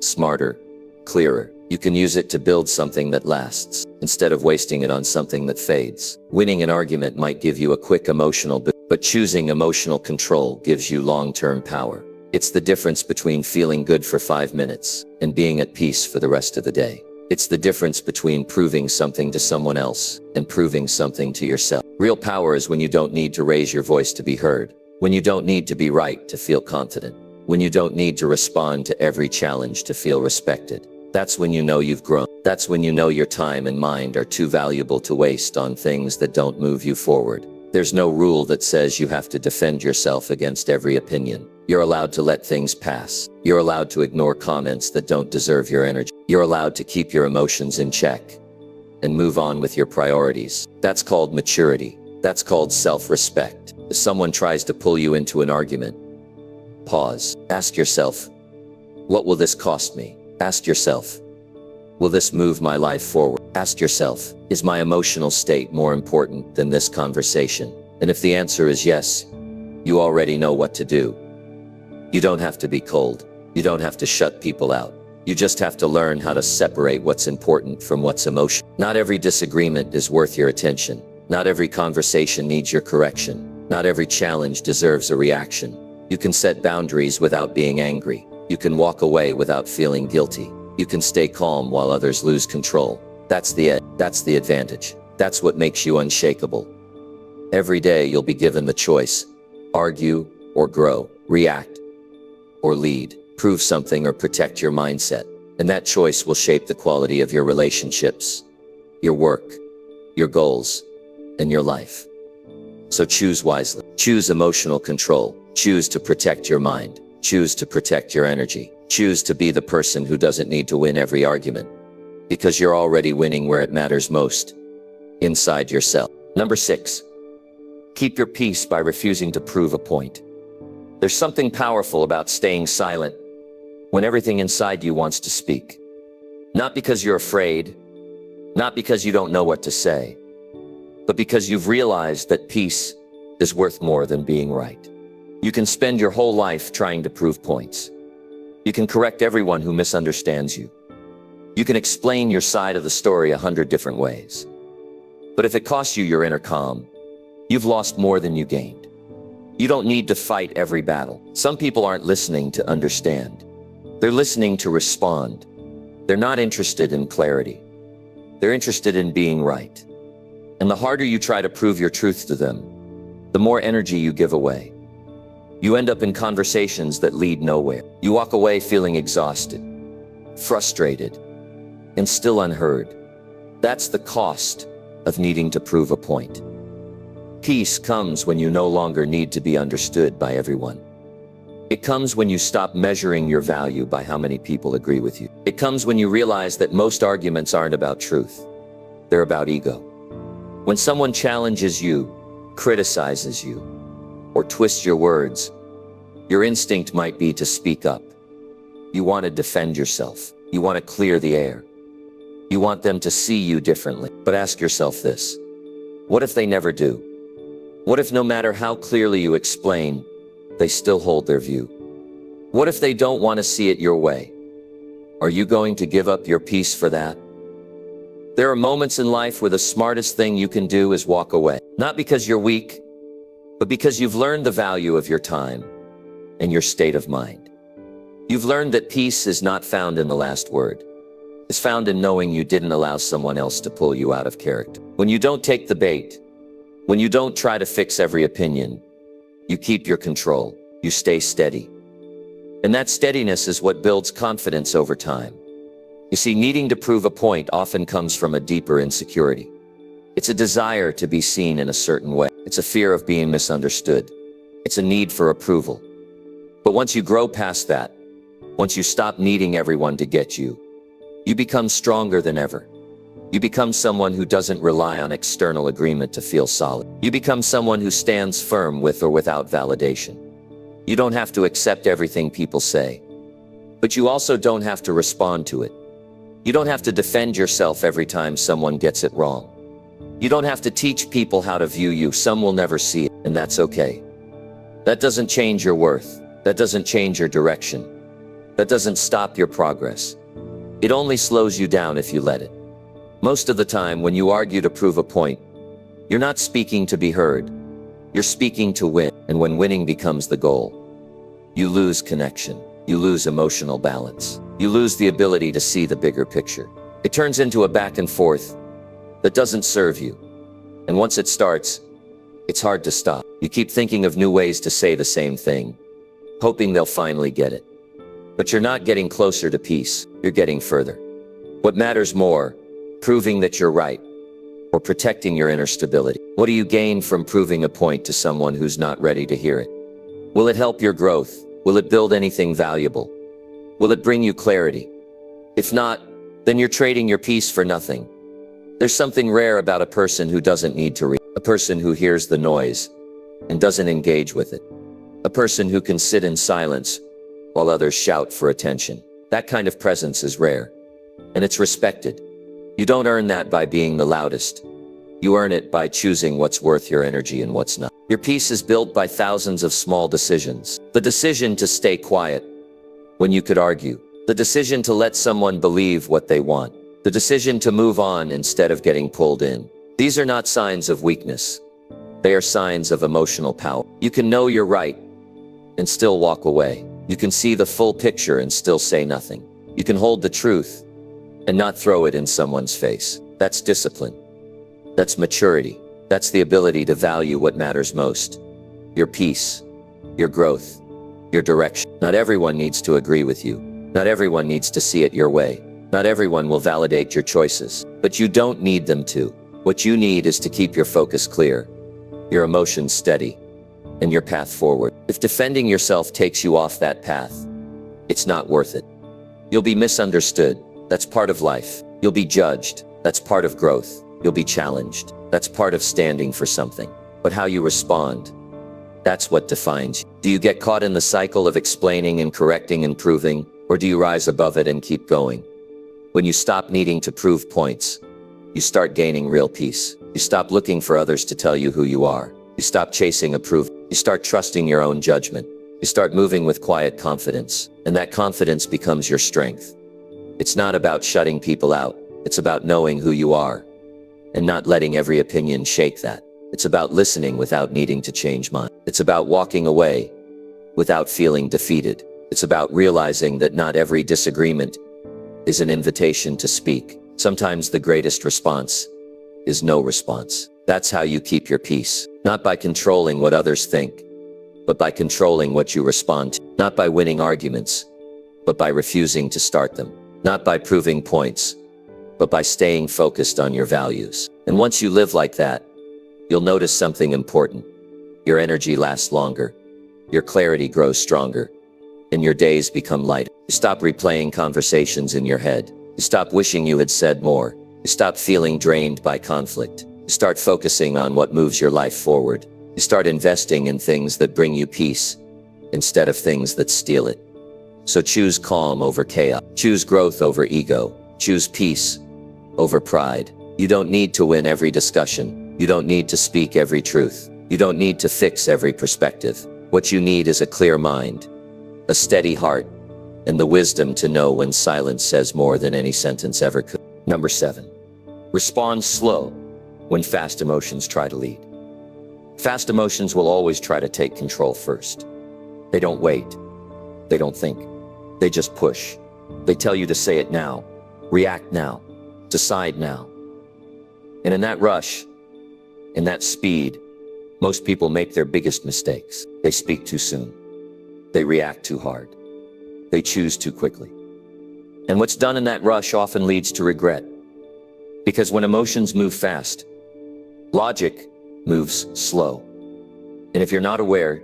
smarter, clearer. You can use it to build something that lasts, instead of wasting it on something that fades. Winning an argument might give you a quick emotional boost, but choosing emotional control gives you long-term power. It's the difference between feeling good for 5 minutes and being at peace for the rest of the day. It's the difference between proving something to someone else and proving something to yourself. Real power is when you don't need to raise your voice to be heard, when you don't need to be right to feel confident, when you don't need to respond to every challenge to feel respected. That's when you know you've grown. That's when you know your time and mind are too valuable to waste on things that don't move you forward. There's no rule that says you have to defend yourself against every opinion. You're allowed to let things pass. You're allowed to ignore comments that don't deserve your energy. You're allowed to keep your emotions in check and move on with your priorities. That's called maturity. That's called self-respect. If someone tries to pull you into an argument, pause. Ask yourself, what will this cost me? Ask yourself, will this move my life forward? Ask yourself, is my emotional state more important than this conversation? And if the answer is yes, you already know what to do. You don't have to be cold. You don't have to shut people out. You just have to learn how to separate what's important from what's emotional. Not every disagreement is worth your attention. Not every conversation needs your correction. Not every challenge deserves a reaction. You can set boundaries without being angry. You can walk away without feeling guilty. You can stay calm while others lose control. That's the edge. That's the advantage. That's what makes you unshakable. Every day you'll be given the choice: argue or grow, react or lead, prove something or protect your mindset. And that choice will shape the quality of your relationships, your work, your goals, and your life. So choose wisely. Choose emotional control. Choose to protect your mind. Choose to protect your energy. Choose to be the person who doesn't need to win every argument, because you're already winning where it matters most, inside yourself. Number 6, keep your peace by refusing to prove a point. There's something powerful about staying silent when everything inside you wants to speak. Not because you're afraid, not because you don't know what to say, but because you've realized that peace is worth more than being right. You can spend your whole life trying to prove points. You can correct everyone who misunderstands you. You can explain your side of the story 100 different ways. But if it costs you your inner calm, you've lost more than you gained. You don't need to fight every battle. Some people aren't listening to understand. They're listening to respond. They're not interested in clarity. They're interested in being right. And the harder you try to prove your truth to them, the more energy you give away. You end up in conversations that lead nowhere. You walk away feeling exhausted, frustrated, and still unheard. That's the cost of needing to prove a point. Peace comes when you no longer need to be understood by everyone. It comes when you stop measuring your value by how many people agree with you. It comes when you realize that most arguments aren't about truth. They're about ego. When someone challenges you, criticizes you, or twist your words. Your instinct might be to speak up. You want to defend yourself. You want to clear the air. You want them to see you differently. But ask yourself this: what if they never do? What if no matter how clearly you explain, they still hold their view? What if they don't want to see it your way? Are you going to give up your peace for that? There are moments in life where the smartest thing you can do is walk away. Not because you're weak, but because you've learned the value of your time and your state of mind. You've learned that peace is not found in the last word. It's found in knowing you didn't allow someone else to pull you out of character. When you don't take the bait, when you don't try to fix every opinion, you keep your control, you stay steady. And that steadiness is what builds confidence over time. You see, needing to prove a point often comes from a deeper insecurity. It's a desire to be seen in a certain way. It's a fear of being misunderstood. It's a need for approval. But once you grow past that, once you stop needing everyone to get you, you become stronger than ever. You become someone who doesn't rely on external agreement to feel solid. You become someone who stands firm with or without validation. You don't have to accept everything people say, but you also don't have to respond to it. You don't have to defend yourself every time someone gets it wrong. You don't have to teach people how to view you. Some will never see it, and that's okay. That doesn't change your worth. That doesn't change your direction. That doesn't stop your progress. It only slows you down if you let it. Most of the time, when you argue to prove a point, you're not speaking to be heard. You're speaking to win. And when winning becomes the goal, you lose connection. You lose emotional balance. You lose the ability to see the bigger picture. It turns into a back and forth that doesn't serve you. And once it starts, it's hard to stop. You keep thinking of new ways to say the same thing, hoping they'll finally get it. But you're not getting closer to peace. You're getting further. What matters more, proving that you're right, or protecting your inner stability? What do you gain from proving a point to someone who's not ready to hear it? Will it help your growth? Will it build anything valuable? Will it bring you clarity? If not, then you're trading your peace for nothing. There's something rare about a person who doesn't need to read, a person who hears the noise and doesn't engage with it, a person who can sit in silence while others shout for attention. That kind of presence is rare, and it's respected. You don't earn that by being the loudest. You earn it by choosing what's worth your energy and what's not. Your peace is built by thousands of small decisions. The decision to stay quiet when you could argue. The decision to let someone believe what they want. The decision to move on instead of getting pulled in. These are not signs of weakness. They are signs of emotional power. You can know you're right and still walk away. You can see the full picture and still say nothing. You can hold the truth and not throw it in someone's face. That's discipline. That's maturity. That's the ability to value what matters most. Your peace, your growth, your direction. Not everyone needs to agree with you. Not everyone needs to see it your way. Not everyone will validate your choices, but you don't need them to. What you need is to keep your focus clear, your emotions steady, and your path forward. If defending yourself takes you off that path, it's not worth it. You'll be misunderstood. That's part of life. You'll be judged. That's part of growth. You'll be challenged. That's part of standing for something. But how you respond, that's what defines you. Do you get caught in the cycle of explaining and correcting and proving, or do you rise above it and keep going? When you stop needing to prove points, you start gaining real peace. You stop looking for others to tell you who you are. You stop chasing approval. You start trusting your own judgment. You start moving with quiet confidence, and that confidence becomes your strength. It's not about shutting people out. It's about knowing who you are and not letting every opinion shake that. It's about listening without needing to change mind. It's about walking away without feeling defeated. It's about realizing that not every disagreement is an invitation to speak. Sometimes the greatest response is no response. That's how you keep your peace. Not by controlling what others think, but by controlling what you respond to. Not by winning arguments, but by refusing to start them. Not by proving points, but by staying focused on your values. And once you live like that, you'll notice something important. Your energy lasts longer, your clarity grows stronger, and your days become lighter. You stop replaying conversations in your head. You stop wishing you had said more. You stop feeling drained by conflict. You start focusing on what moves your life forward. You start investing in things that bring you peace instead of things that steal it. So choose calm over chaos. Choose growth over ego. Choose peace over pride. You don't need to win every discussion. You don't need to speak every truth. You don't need to fix every perspective. What you need is a clear mind, a steady heart, and the wisdom to know when silence says more than any sentence ever could. Number 7, respond slow when fast emotions try to lead. Fast emotions will always try to take control first. They don't wait. They don't think. They just push. They tell you to say it now, react now, decide now. And in that rush, in that speed, most people make their biggest mistakes. They speak too soon. They react too hard. They choose too quickly. And what's done in that rush often leads to regret. Because when emotions move fast, logic moves slow. And if you're not aware,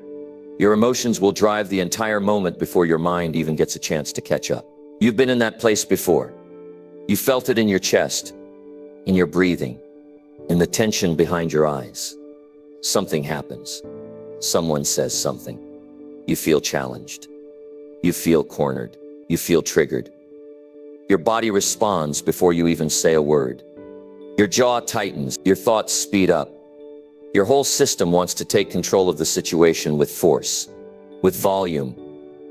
your emotions will drive the entire moment before your mind even gets a chance to catch up. You've been in that place before. You felt it in your chest, in your breathing, in the tension behind your eyes. Something happens. Someone says something. You feel challenged. You feel cornered. You feel triggered. Your body responds before you even say a word. Your jaw tightens. Your thoughts speed up. Your whole system wants to take control of the situation with force, with volume,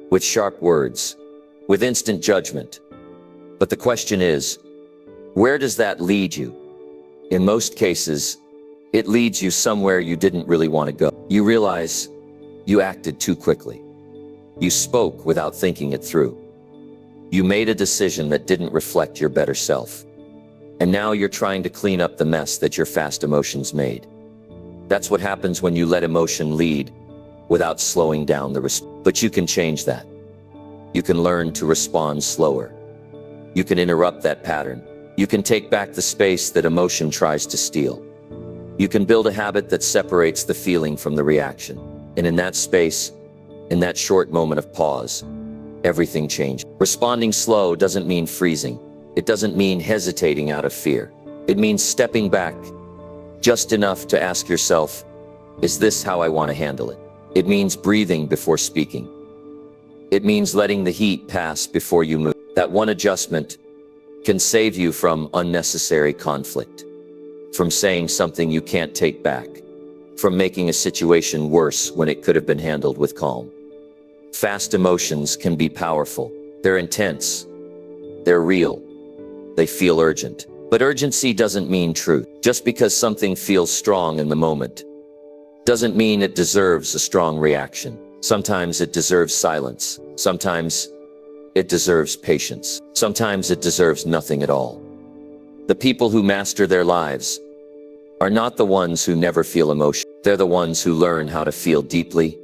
with sharp words, with instant judgment. But the question is, where does that lead you? In most cases, it leads you somewhere you didn't really want to go. You realize you acted too quickly. You spoke without thinking it through. You made a decision that didn't reflect your better self. And now you're trying to clean up the mess that your fast emotions made. That's what happens when you let emotion lead without slowing down the response. But you can change that. You can learn to respond slower. You can interrupt that pattern. You can take back the space that emotion tries to steal. You can build a habit that separates the feeling from the reaction. And in that space, in that short moment of pause, everything changes. Responding slow doesn't mean freezing. It doesn't mean hesitating out of fear. It means stepping back just enough to ask yourself, is this how I want to handle it? It means breathing before speaking. It means letting the heat pass before you move. That one adjustment can save you from unnecessary conflict, from saying something you can't take back, from making a situation worse when it could have been handled with calm. Fast emotions can be powerful. They're intense. They're real. They feel urgent. But urgency doesn't mean truth. Just because something feels strong in the moment doesn't mean it deserves a strong reaction. Sometimes it deserves silence. Sometimes it deserves patience. Sometimes it deserves nothing at all. The people who master their lives are not the ones who never feel emotion. They're the ones who learn how to feel deeply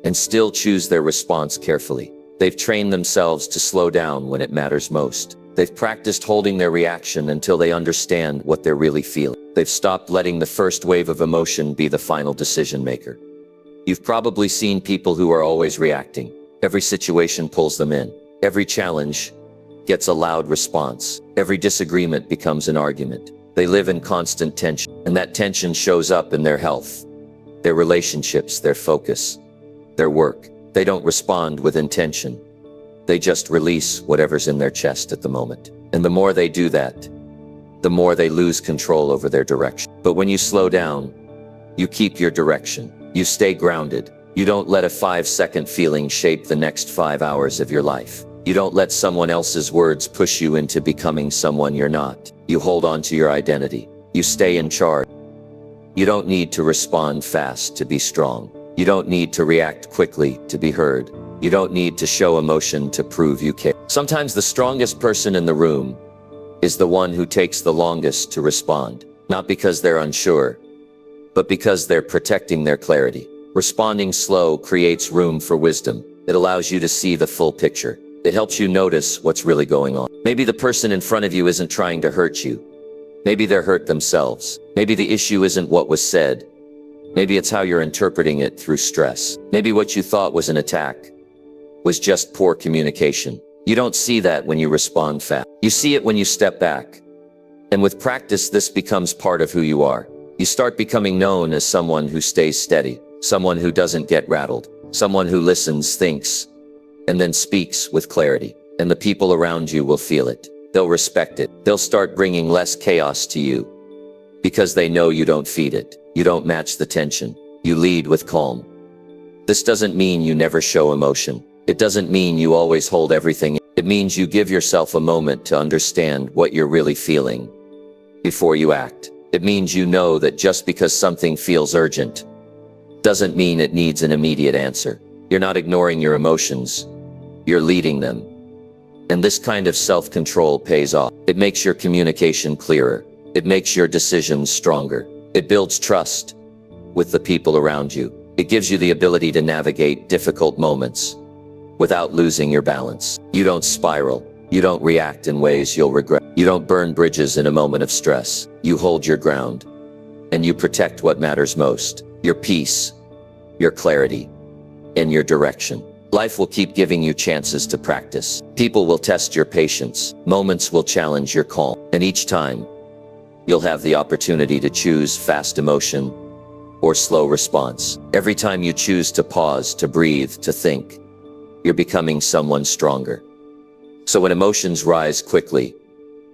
and still choose their response carefully. They've trained themselves to slow down when it matters most. They've practiced holding their reaction until they understand what they're really feeling. They've stopped letting the first wave of emotion be the final decision maker. You've probably seen people who are always reacting. Every situation pulls them in. Every challenge gets a loud response. Every disagreement becomes an argument. They live in constant tension, and that tension shows up in their health, their relationships, their focus, their work. They don't respond with intention. They just release whatever's in their chest at the moment. And the more they do that, the more they lose control over their direction. But when you slow down, you keep your direction. You stay grounded. You don't let a 5-second feeling shape the next 5 hours of your life. You don't let someone else's words push you into becoming someone you're not. You hold on to your identity. You stay in charge. You don't need to respond fast to be strong. You don't need to react quickly to be heard. You don't need to show emotion to prove you care. Sometimes the strongest person in the room is the one who takes the longest to respond, not because they're unsure, but because they're protecting their clarity. Responding slow creates room for wisdom. It allows you to see the full picture. It helps you notice what's really going on. Maybe the person in front of you isn't trying to hurt you. Maybe they're hurt themselves. Maybe the issue isn't what was said. Maybe it's how you're interpreting it through stress. Maybe what you thought was an attack was just poor communication. You don't see that when you respond fast. You see it when you step back. And with practice, this becomes part of who you are. You start becoming known as someone who stays steady, someone who doesn't get rattled, someone who listens, thinks, and then speaks with clarity. And the people around you will feel it. They'll respect it. They'll start bringing less chaos to you because they know you don't feed it. You don't match the tension. You lead with calm. This doesn't mean you never show emotion. It doesn't mean you always hold everything. It means you give yourself a moment to understand what you're really feeling before you act. It means you know that just because something feels urgent doesn't mean it needs an immediate answer. You're not ignoring your emotions. You're leading them. And this kind of self-control pays off. It makes your communication clearer. It makes your decisions stronger. It builds trust with the people around you. It gives you the ability to navigate difficult moments without losing your balance. You don't spiral. You don't react in ways you'll regret. You don't burn bridges in a moment of stress. You hold your ground, and you protect what matters most: your peace, your clarity, and your direction. Life will keep giving you chances to practice. People will test your patience. Moments will challenge your calm. And each time, you'll have the opportunity to choose fast emotion or slow response. Every time you choose to pause, to breathe, to think, you're becoming someone stronger. So when emotions rise quickly,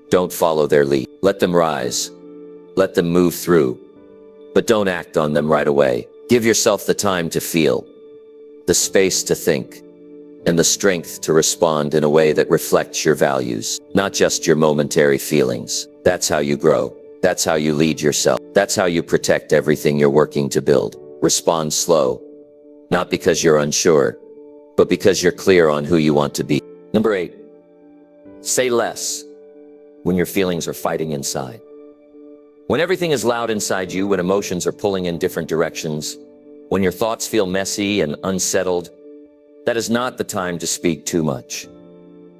don't follow their lead. Let them rise. Let them move through. But don't act on them right away. Give yourself the time to feel, the space to think, and the strength to respond in a way that reflects your values, not just your momentary feelings. That's how you grow. That's how you lead yourself. That's how you protect everything you're working to build. Respond slow, not because you're unsure, but because you're clear on who you want to be. Number 8, say less when your feelings are fighting inside. When everything is loud inside you, when emotions are pulling in different directions, when your thoughts feel messy and unsettled, that is not the time to speak too much.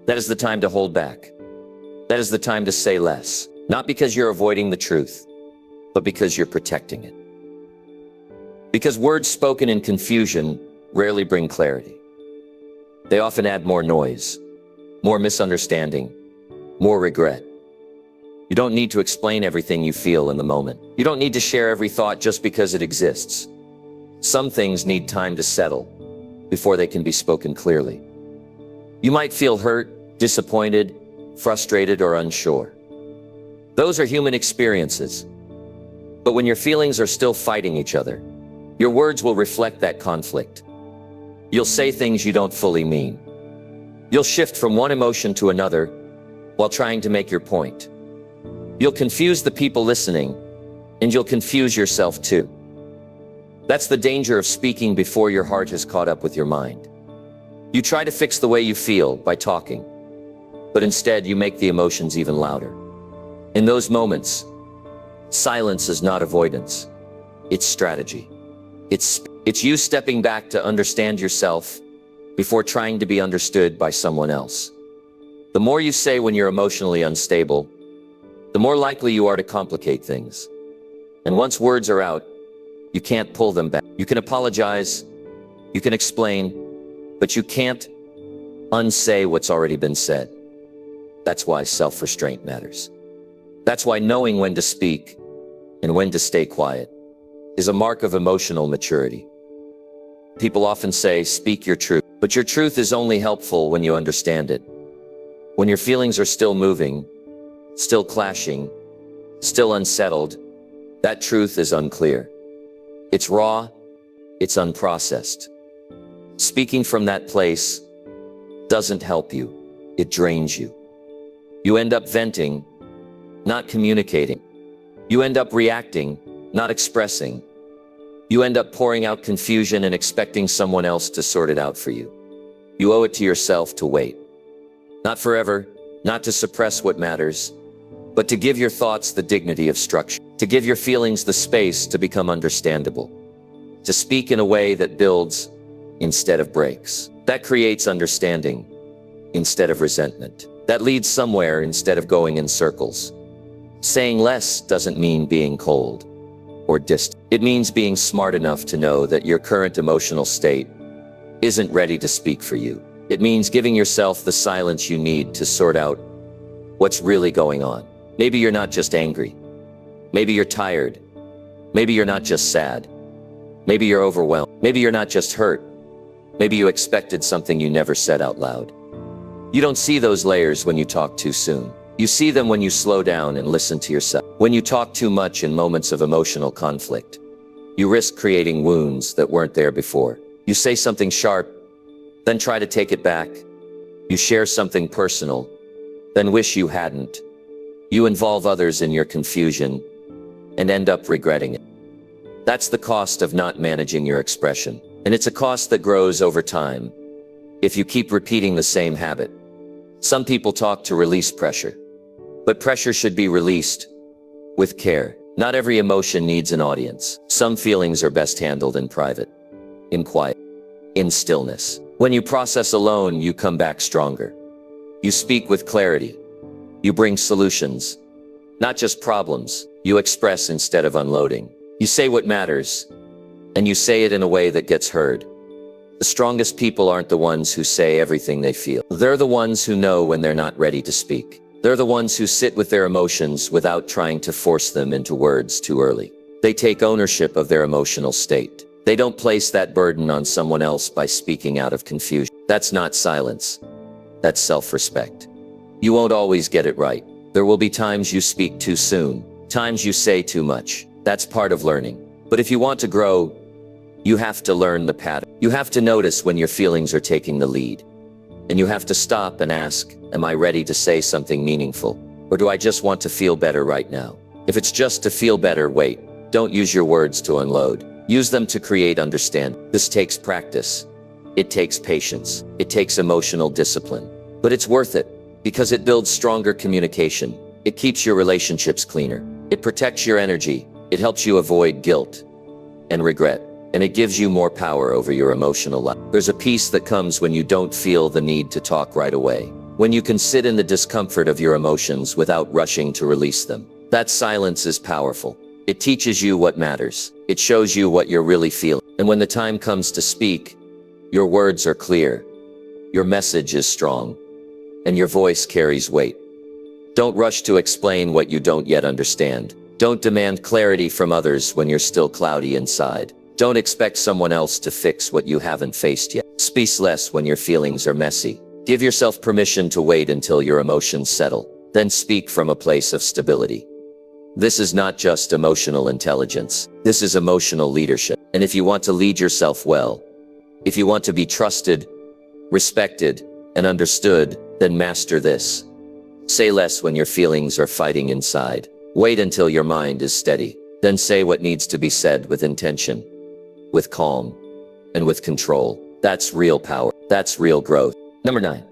That is the time to hold back. That is the time to say less. Not because you're avoiding the truth, but because you're protecting it. Because words spoken in confusion rarely bring clarity. They often add more noise, more misunderstanding, more regret. You don't need to explain everything you feel in the moment. You don't need to share every thought just because it exists. Some things need time to settle before they can be spoken clearly. You might feel hurt, disappointed, frustrated, or unsure. Those are human experiences. But when your feelings are still fighting each other, your words will reflect that conflict. You'll say things you don't fully mean. You'll shift from one emotion to another while trying to make your point. You'll confuse the people listening, and you'll confuse yourself too. That's the danger of speaking before your heart has caught up with your mind. You try to fix the way you feel by talking, but instead you make the emotions even louder. In those moments, silence is not avoidance. It's strategy. It's you stepping back to understand yourself before trying to be understood by someone else. The more you say when you're emotionally unstable, the more likely you are to complicate things. And once words are out, you can't pull them back. You can apologize, you can explain, but you can't unsay what's already been said. That's why self-restraint matters. That's why knowing when to speak and when to stay quiet is a mark of emotional maturity. People often say, speak your truth, but your truth is only helpful when you understand it. When your feelings are still moving, still clashing, still unsettled, that truth is unclear. It's raw, it's unprocessed. Speaking from that place doesn't help you, it drains you. You end up venting, not communicating. You end up reacting, not expressing. You end up pouring out confusion and expecting someone else to sort it out for you. You owe it to yourself to wait. Not forever, not to suppress what matters, but to give your thoughts the dignity of structure, to give your feelings the space to become understandable, to speak in a way that builds instead of breaks. That creates understanding instead of resentment. That leads somewhere instead of going in circles. Saying less doesn't mean being cold or distant. It means being smart enough to know that your current emotional state isn't ready to speak for you. It means giving yourself the silence you need to sort out what's really going on. Maybe you're not just angry. Maybe you're tired. Maybe you're not just sad. Maybe you're overwhelmed. Maybe you're not just hurt. Maybe you expected something you never said out loud. You don't see those layers when you talk too soon. You see them when you slow down and listen to yourself. When you talk too much in moments of emotional conflict, you risk creating wounds that weren't there before. You say something sharp, then try to take it back. You share something personal, then wish you hadn't. You involve others in your confusion and end up regretting it. That's the cost of not managing your expression. And it's a cost that grows over time if you keep repeating the same habit. Some people talk to release pressure, but pressure should be released with care. Not every emotion needs an audience. Some feelings are best handled in private, in quiet, in stillness. When you process alone, you come back stronger. You speak with clarity. You bring solutions, not just problems. You express instead of unloading. You say what matters, and you say it in a way that gets heard. The strongest people aren't the ones who say everything they feel. They're the ones who know when they're not ready to speak. They're the ones who sit with their emotions without trying to force them into words too early. They take ownership of their emotional state. They don't place that burden on someone else by speaking out of confusion. That's not silence. That's self-respect. You won't always get it right. There will be times you speak too soon, times you say too much. That's part of learning. But if you want to grow, you have to learn the pattern. You have to notice when your feelings are taking the lead. And you have to stop and ask, am I ready to say something meaningful? Or do I just want to feel better right now? If it's just to feel better, wait. Don't use your words to unload. Use them to create understanding. This takes practice. It takes patience. It takes emotional discipline. But it's worth it because it builds stronger communication. It keeps your relationships cleaner. It protects your energy. It helps you avoid guilt and regret. And it gives you more power over your emotional life. There's a peace that comes when you don't feel the need to talk right away. When you can sit in the discomfort of your emotions without rushing to release them. That silence is powerful. It teaches you what matters. It shows you what you're really feeling. And when the time comes to speak, your words are clear. Your message is strong. And your voice carries weight. Don't rush to explain what you don't yet understand. Don't demand clarity from others when you're still cloudy inside. Don't expect someone else to fix what you haven't faced yet. Speak less when your feelings are messy. Give yourself permission to wait until your emotions settle. Then speak from a place of stability. This is not just emotional intelligence. This is emotional leadership. And if you want to lead yourself well, if you want to be trusted, respected, and understood, then master this. Say less when your feelings are fighting inside. Wait until your mind is steady. Then say what needs to be said with intention, with calm, and with control. That's real power. That's real growth. Number 9.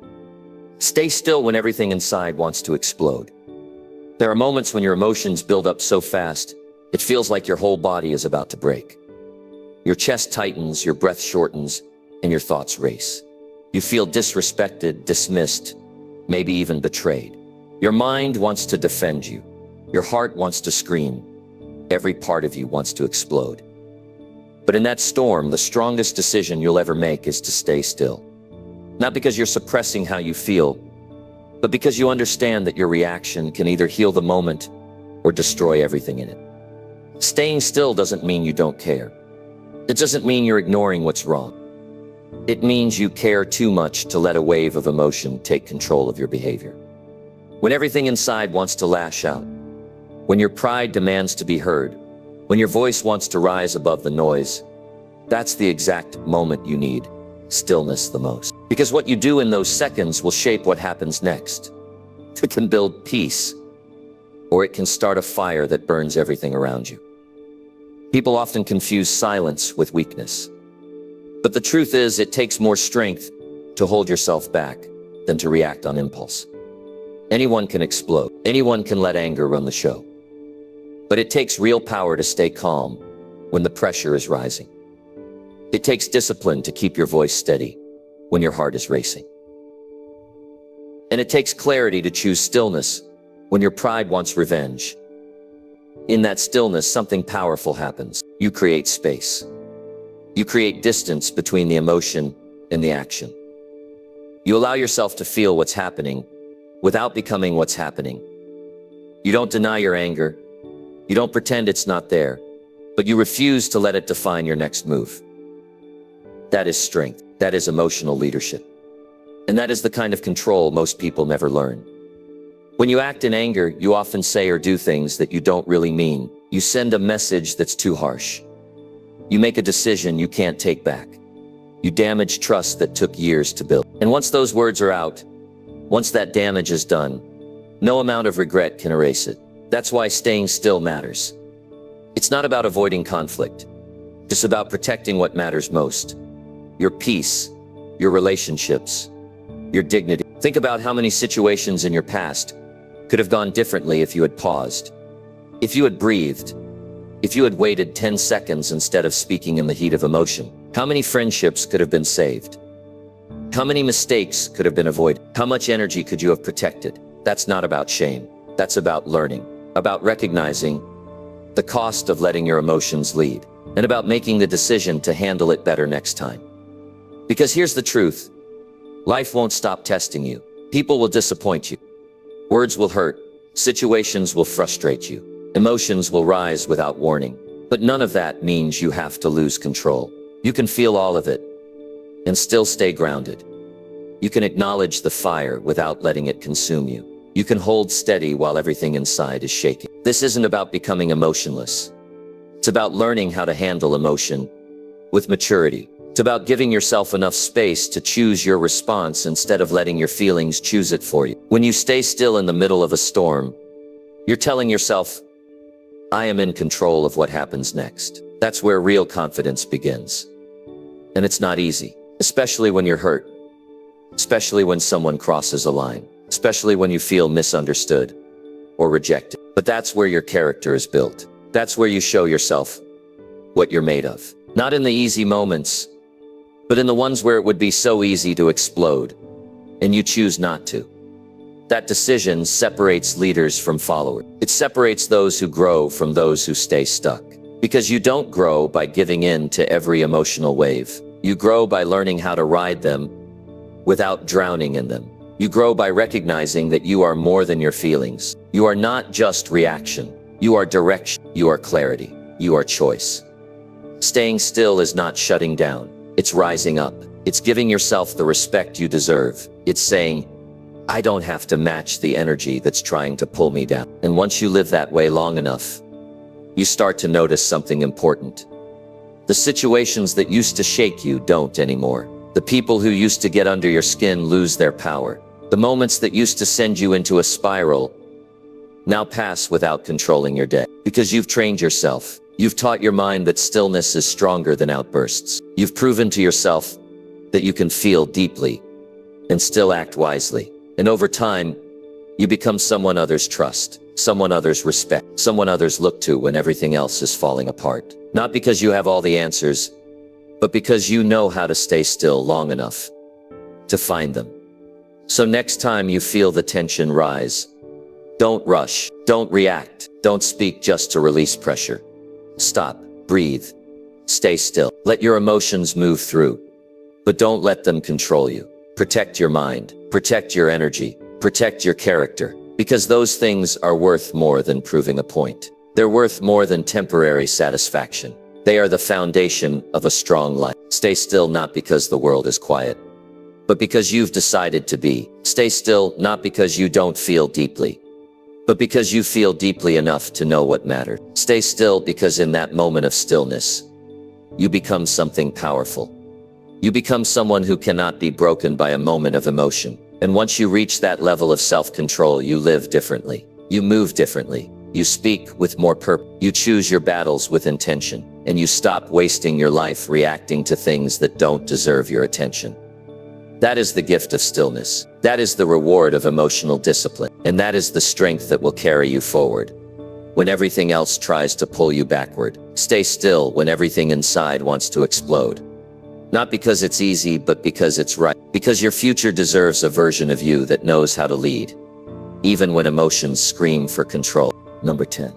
Stay still when everything inside wants to explode. There are moments when your emotions build up so fast, it feels like your whole body is about to break. Your chest tightens, your breath shortens, and your thoughts race. You feel disrespected, dismissed, maybe even betrayed. Your mind wants to defend you. Your heart wants to scream. Every part of you wants to explode. But in that storm, the strongest decision you'll ever make is to stay still. Not because you're suppressing how you feel, but because you understand that your reaction can either heal the moment or destroy everything in it. Staying still doesn't mean you don't care. It doesn't mean you're ignoring what's wrong. It means you care too much to let a wave of emotion take control of your behavior. When everything inside wants to lash out, when your pride demands to be heard, when your voice wants to rise above the noise, that's the exact moment you need stillness the most. Because what you do in those seconds will shape what happens next. It can build peace, or it can start a fire that burns everything around you. People often confuse silence with weakness. But the truth is, it takes more strength to hold yourself back than to react on impulse. Anyone can explode. Anyone can let anger run the show. But it takes real power to stay calm when the pressure is rising. It takes discipline to keep your voice steady when your heart is racing. And it takes clarity to choose stillness when your pride wants revenge. In that stillness, something powerful happens. You create space. You create distance between the emotion and the action. You allow yourself to feel what's happening without becoming what's happening. You don't deny your anger. You don't pretend it's not there. but you refuse to let it define your next move. That is strength. That is emotional leadership. And that is the kind of control most people never learn. When you act in anger, you often say or do things that you don't really mean. You send a message that's too harsh. You make a decision you can't take back. You damage trust that took years to build. And once those words are out, once that damage is done, no amount of regret can erase it. That's why staying still matters. It's not about avoiding conflict. It's about protecting what matters most. Your peace, your relationships, your dignity. Think about how many situations in your past could have gone differently if you had paused, if you had breathed, if you had waited 10 seconds instead of speaking in the heat of emotion. How many friendships could have been saved? How many mistakes could have been avoided? How much energy could you have protected? That's not about shame. That's about learning, about recognizing the cost of letting your emotions lead, and about making the decision to handle it better next time. Because here's the truth. Life won't stop testing you. People will disappoint you. Words will hurt. Situations will frustrate you. Emotions will rise without warning. But none of that means you have to lose control. You can feel all of it and still stay grounded. You can acknowledge the fire without letting it consume you. You can hold steady while everything inside is shaking. This isn't about becoming emotionless. It's about learning how to handle emotion with maturity. It's about giving yourself enough space to choose your response instead of letting your feelings choose it for you. When you stay still in the middle of a storm, you're telling yourself, I am in control of what happens next. That's where real confidence begins. And it's not easy, especially when you're hurt, especially when someone crosses a line, especially when you feel misunderstood or rejected. But that's where your character is built. That's where you show yourself what you're made of. Not in the easy moments, but in the ones where it would be so easy to explode, and you choose not to. That decision separates leaders from followers. It separates those who grow from those who stay stuck. Because you don't grow by giving in to every emotional wave. You grow by learning how to ride them without drowning in them. You grow by recognizing that you are more than your feelings. You are not just reaction. You are direction. You are clarity. You are choice. Staying still is not shutting down. It's rising up. It's giving yourself the respect you deserve. It's saying, I don't have to match the energy that's trying to pull me down. And once you live that way long enough, you start to notice something important. The situations that used to shake you don't anymore. The people who used to get under your skin lose their power. The moments that used to send you into a spiral now pass without controlling your day. Because you've trained yourself. You've taught your mind that stillness is stronger than outbursts. You've proven to yourself that you can feel deeply and still act wisely. And over time, you become someone others trust, someone others respect, someone others look to when everything else is falling apart. Not because you have all the answers, but because you know how to stay still long enough to find them. So next time you feel the tension rise, don't rush, don't react, don't speak just to release pressure. Stop, breathe, stay still. Let your emotions move through, but don't let them control you. Protect your mind, protect your energy, protect your character, because those things are worth more than proving a point. They're worth more than temporary satisfaction. They are the foundation of a strong life. Stay still not because the world is quiet, but because you've decided to be. Stay still not because you don't feel deeply, but because you feel deeply enough to know what matters. Stay still because in that moment of stillness, you become something powerful. You become someone who cannot be broken by a moment of emotion. And once you reach that level of self-control, you live differently. You move differently. You speak with more purpose. You choose your battles with intention. And you stop wasting your life reacting to things that don't deserve your attention. That is the gift of stillness. That is the reward of emotional discipline. And that is the strength that will carry you forward when everything else tries to pull you backward. Stay still when everything inside wants to explode. Not because it's easy, but because it's right. Because your future deserves a version of you that knows how to lead, even when emotions scream for control. Number 10.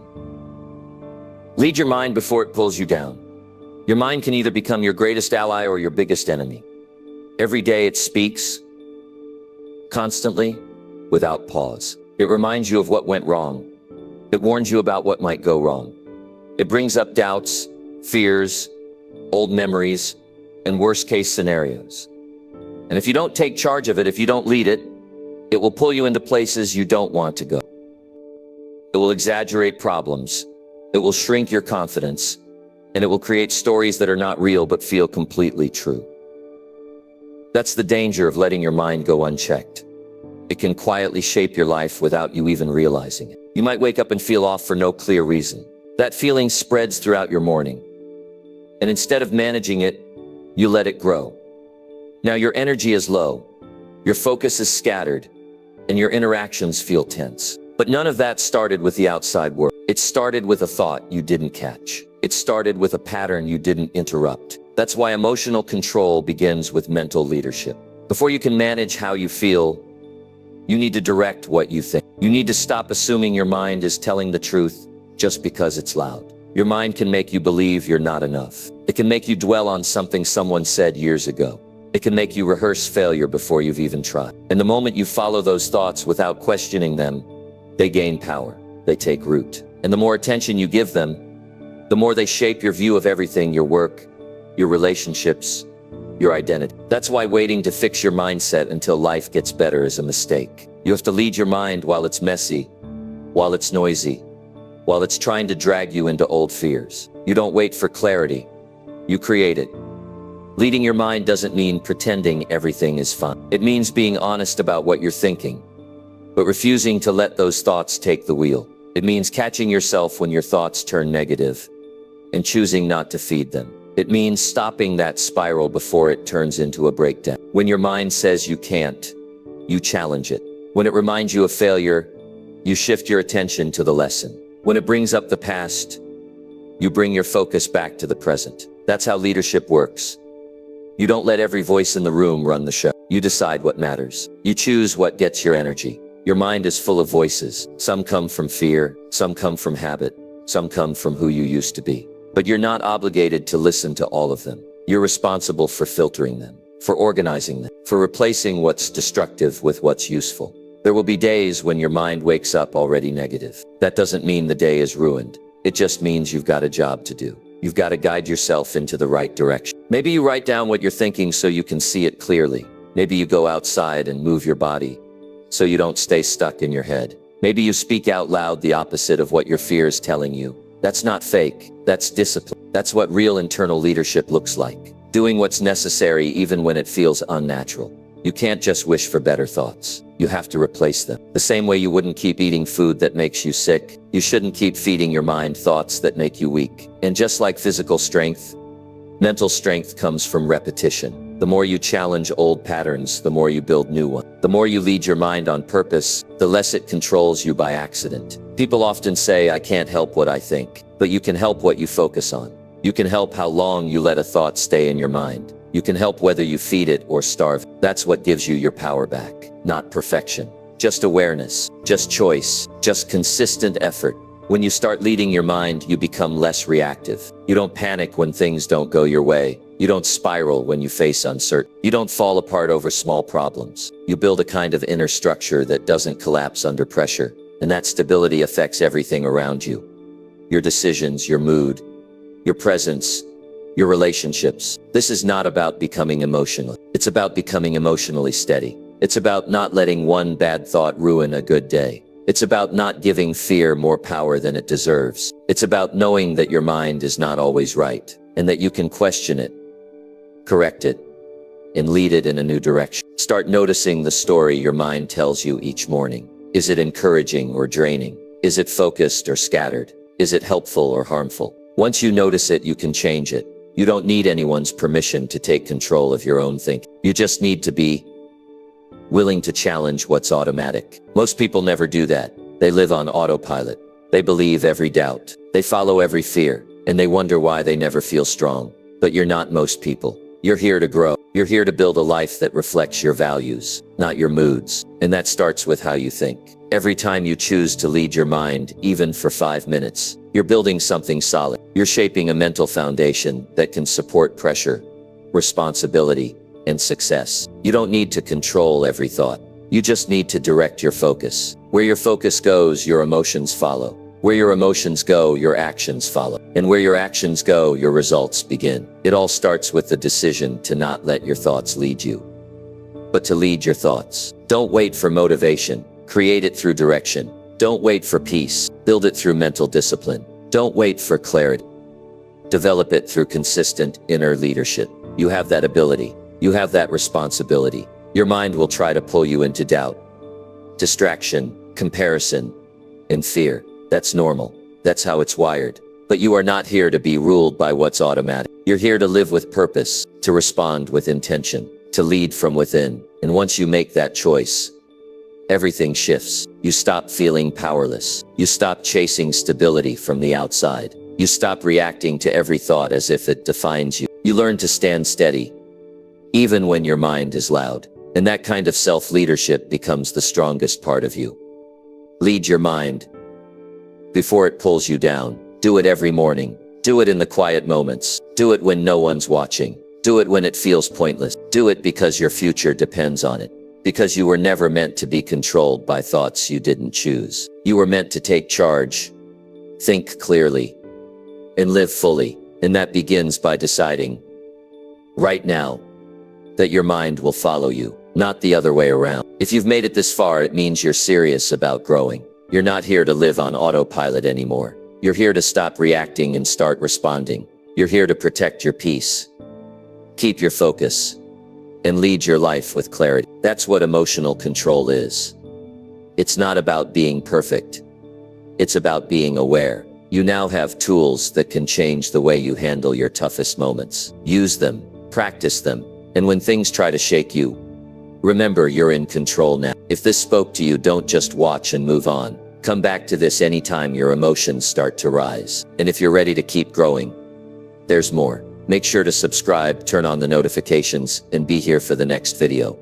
Lead your mind before it pulls you down. Your mind can either become your greatest ally or your biggest enemy. Every day it speaks, constantly, without pause. It reminds you of what went wrong. It warns you about what might go wrong. It brings up doubts, fears, old memories, and worst-case scenarios. And if you don't take charge of it, if you don't lead it, it will pull you into places you don't want to go. It will exaggerate problems. It will shrink your confidence. And it will create stories that are not real but feel completely true. That's the danger of letting your mind go unchecked. It can quietly shape your life without you even realizing it. You might wake up and feel off for no clear reason. That feeling spreads throughout your morning. And instead of managing it, you let it grow. Now your energy is low, your focus is scattered, and your interactions feel tense. But none of that started with the outside world. It started with a thought you didn't catch. It started with a pattern you didn't interrupt. That's why emotional control begins with mental leadership. Before you can manage how you feel, you need to direct what you think. You need to stop assuming your mind is telling the truth just because it's loud. Your mind can make you believe you're not enough. It can make you dwell on something someone said years ago. It can make you rehearse failure before you've even tried. And the moment you follow those thoughts without questioning them, they gain power. They take root. And the more attention you give them, the more they shape your view of everything, your work, your relationships, your identity. That's why waiting to fix your mindset until life gets better is a mistake. You have to lead your mind while it's messy, while it's noisy, while it's trying to drag you into old fears. You don't wait for clarity. You create it. Leading your mind doesn't mean pretending everything is fine. It means being honest about what you're thinking, but refusing to let those thoughts take the wheel. It means catching yourself when your thoughts turn negative and choosing not to feed them. It means stopping that spiral before it turns into a breakdown. When your mind says you can't, you challenge it. When it reminds you of failure, you shift your attention to the lesson. When it brings up the past, you bring your focus back to the present. That's how leadership works. You don't let every voice in the room run the show. You decide what matters. You choose what gets your energy. Your mind is full of voices. Some come from fear, some come from habit, some come from who you used to be. But you're not obligated to listen to all of them. You're responsible for filtering them, for organizing them, for replacing what's destructive with what's useful. There will be days when your mind wakes up already negative. That doesn't mean the day is ruined. It just means you've got a job to do. You've got to guide yourself into the right direction. Maybe you write down what you're thinking so you can see it clearly. Maybe you go outside and move your body so you don't stay stuck in your head. Maybe you speak out loud the opposite of what your fear is telling you. That's not fake. That's discipline. That's what real internal leadership looks like. Doing what's necessary even when it feels unnatural. You can't just wish for better thoughts. You have to replace them. The same way you wouldn't keep eating food that makes you sick, you shouldn't keep feeding your mind thoughts that make you weak. And just like physical strength, mental strength comes from repetition. The more you challenge old patterns, the more you build new ones. The more you lead your mind on purpose, the less it controls you by accident. People often say, I can't help what I think, but you can help what you focus on. You can help how long you let a thought stay in your mind. You can help whether you feed it or starve. That's what gives you your power back. Not perfection, just awareness, just choice, just consistent effort. When you start leading your mind, you become less reactive. You don't panic when things don't go your way. You don't spiral when you face uncertainty. You don't fall apart over small problems. You build a kind of inner structure that doesn't collapse under pressure, and that stability affects everything around you. Your decisions, your mood, your presence, your relationships. This is not about becoming emotional. It's about becoming emotionally steady. It's about not letting one bad thought ruin a good day. It's about not giving fear more power than it deserves. It's about knowing that your mind is not always right, and that you can question it, correct it, and lead it in a new direction. Start noticing the story your mind tells you each morning. Is it encouraging or draining? Is it focused or scattered? Is it helpful or harmful? Once you notice it, you can change it. You don't need anyone's permission to take control of your own thinking. You just need to be willing to challenge what's automatic. Most people never do that. They live on autopilot. They believe every doubt. They follow every fear, and they wonder why they never feel strong. But you're not most people. You're here to grow. You're here to build a life that reflects your values, not your moods. And that starts with how you think. Every time you choose to lead your mind, even for 5 minutes, you're building something solid. You're shaping a mental foundation that can support pressure, responsibility, and success. You don't need to control every thought. You just need to direct your focus. Where your focus goes, your emotions follow. Where your emotions go, your actions follow. And where your actions go, your results begin. It all starts with the decision to not let your thoughts lead you, but to lead your thoughts. Don't wait for motivation. Create it through direction. Don't wait for peace. Build it through mental discipline. Don't wait for clarity. Develop it through consistent inner leadership. You have that ability. You have that responsibility. Your mind will try to pull you into doubt, distraction, comparison, and fear. That's normal. That's how it's wired. But you are not here to be ruled by what's automatic. You're here to live with purpose, to respond with intention, to lead from within. And once you make that choice, everything shifts. You stop feeling powerless. You stop chasing stability from the outside. You stop reacting to every thought as if it defines you. You learn to stand steady, even when your mind is loud. And that kind of self-leadership becomes the strongest part of you. Lead your mind before it pulls you down. Do it every morning. Do it in the quiet moments. Do it when no one's watching. Do it when it feels pointless. Do it because your future depends on it. Because you were never meant to be controlled by thoughts you didn't choose. You were meant to take charge, think clearly, and live fully. And that begins by deciding, right now, that your mind will follow you, not the other way around. If you've made it this far, it means you're serious about growing. You're not here to live on autopilot anymore. You're here to stop reacting and start responding. You're here to protect your peace, keep your focus, and lead your life with clarity. That's what emotional control is. It's not about being perfect. It's about being aware. You now have tools that can change the way you handle your toughest moments. Use them, practice them, and when things try to shake you, remember you're in control now. If this spoke to you, don't just watch and move on. Come back to this anytime your emotions start to rise. And if you're ready to keep growing, there's more. Make sure to subscribe, turn on the notifications, and be here for the next video.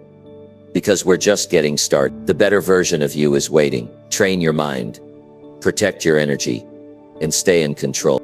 Because we're just getting started. The better version of you is waiting. Train your mind, protect your energy, and stay in control.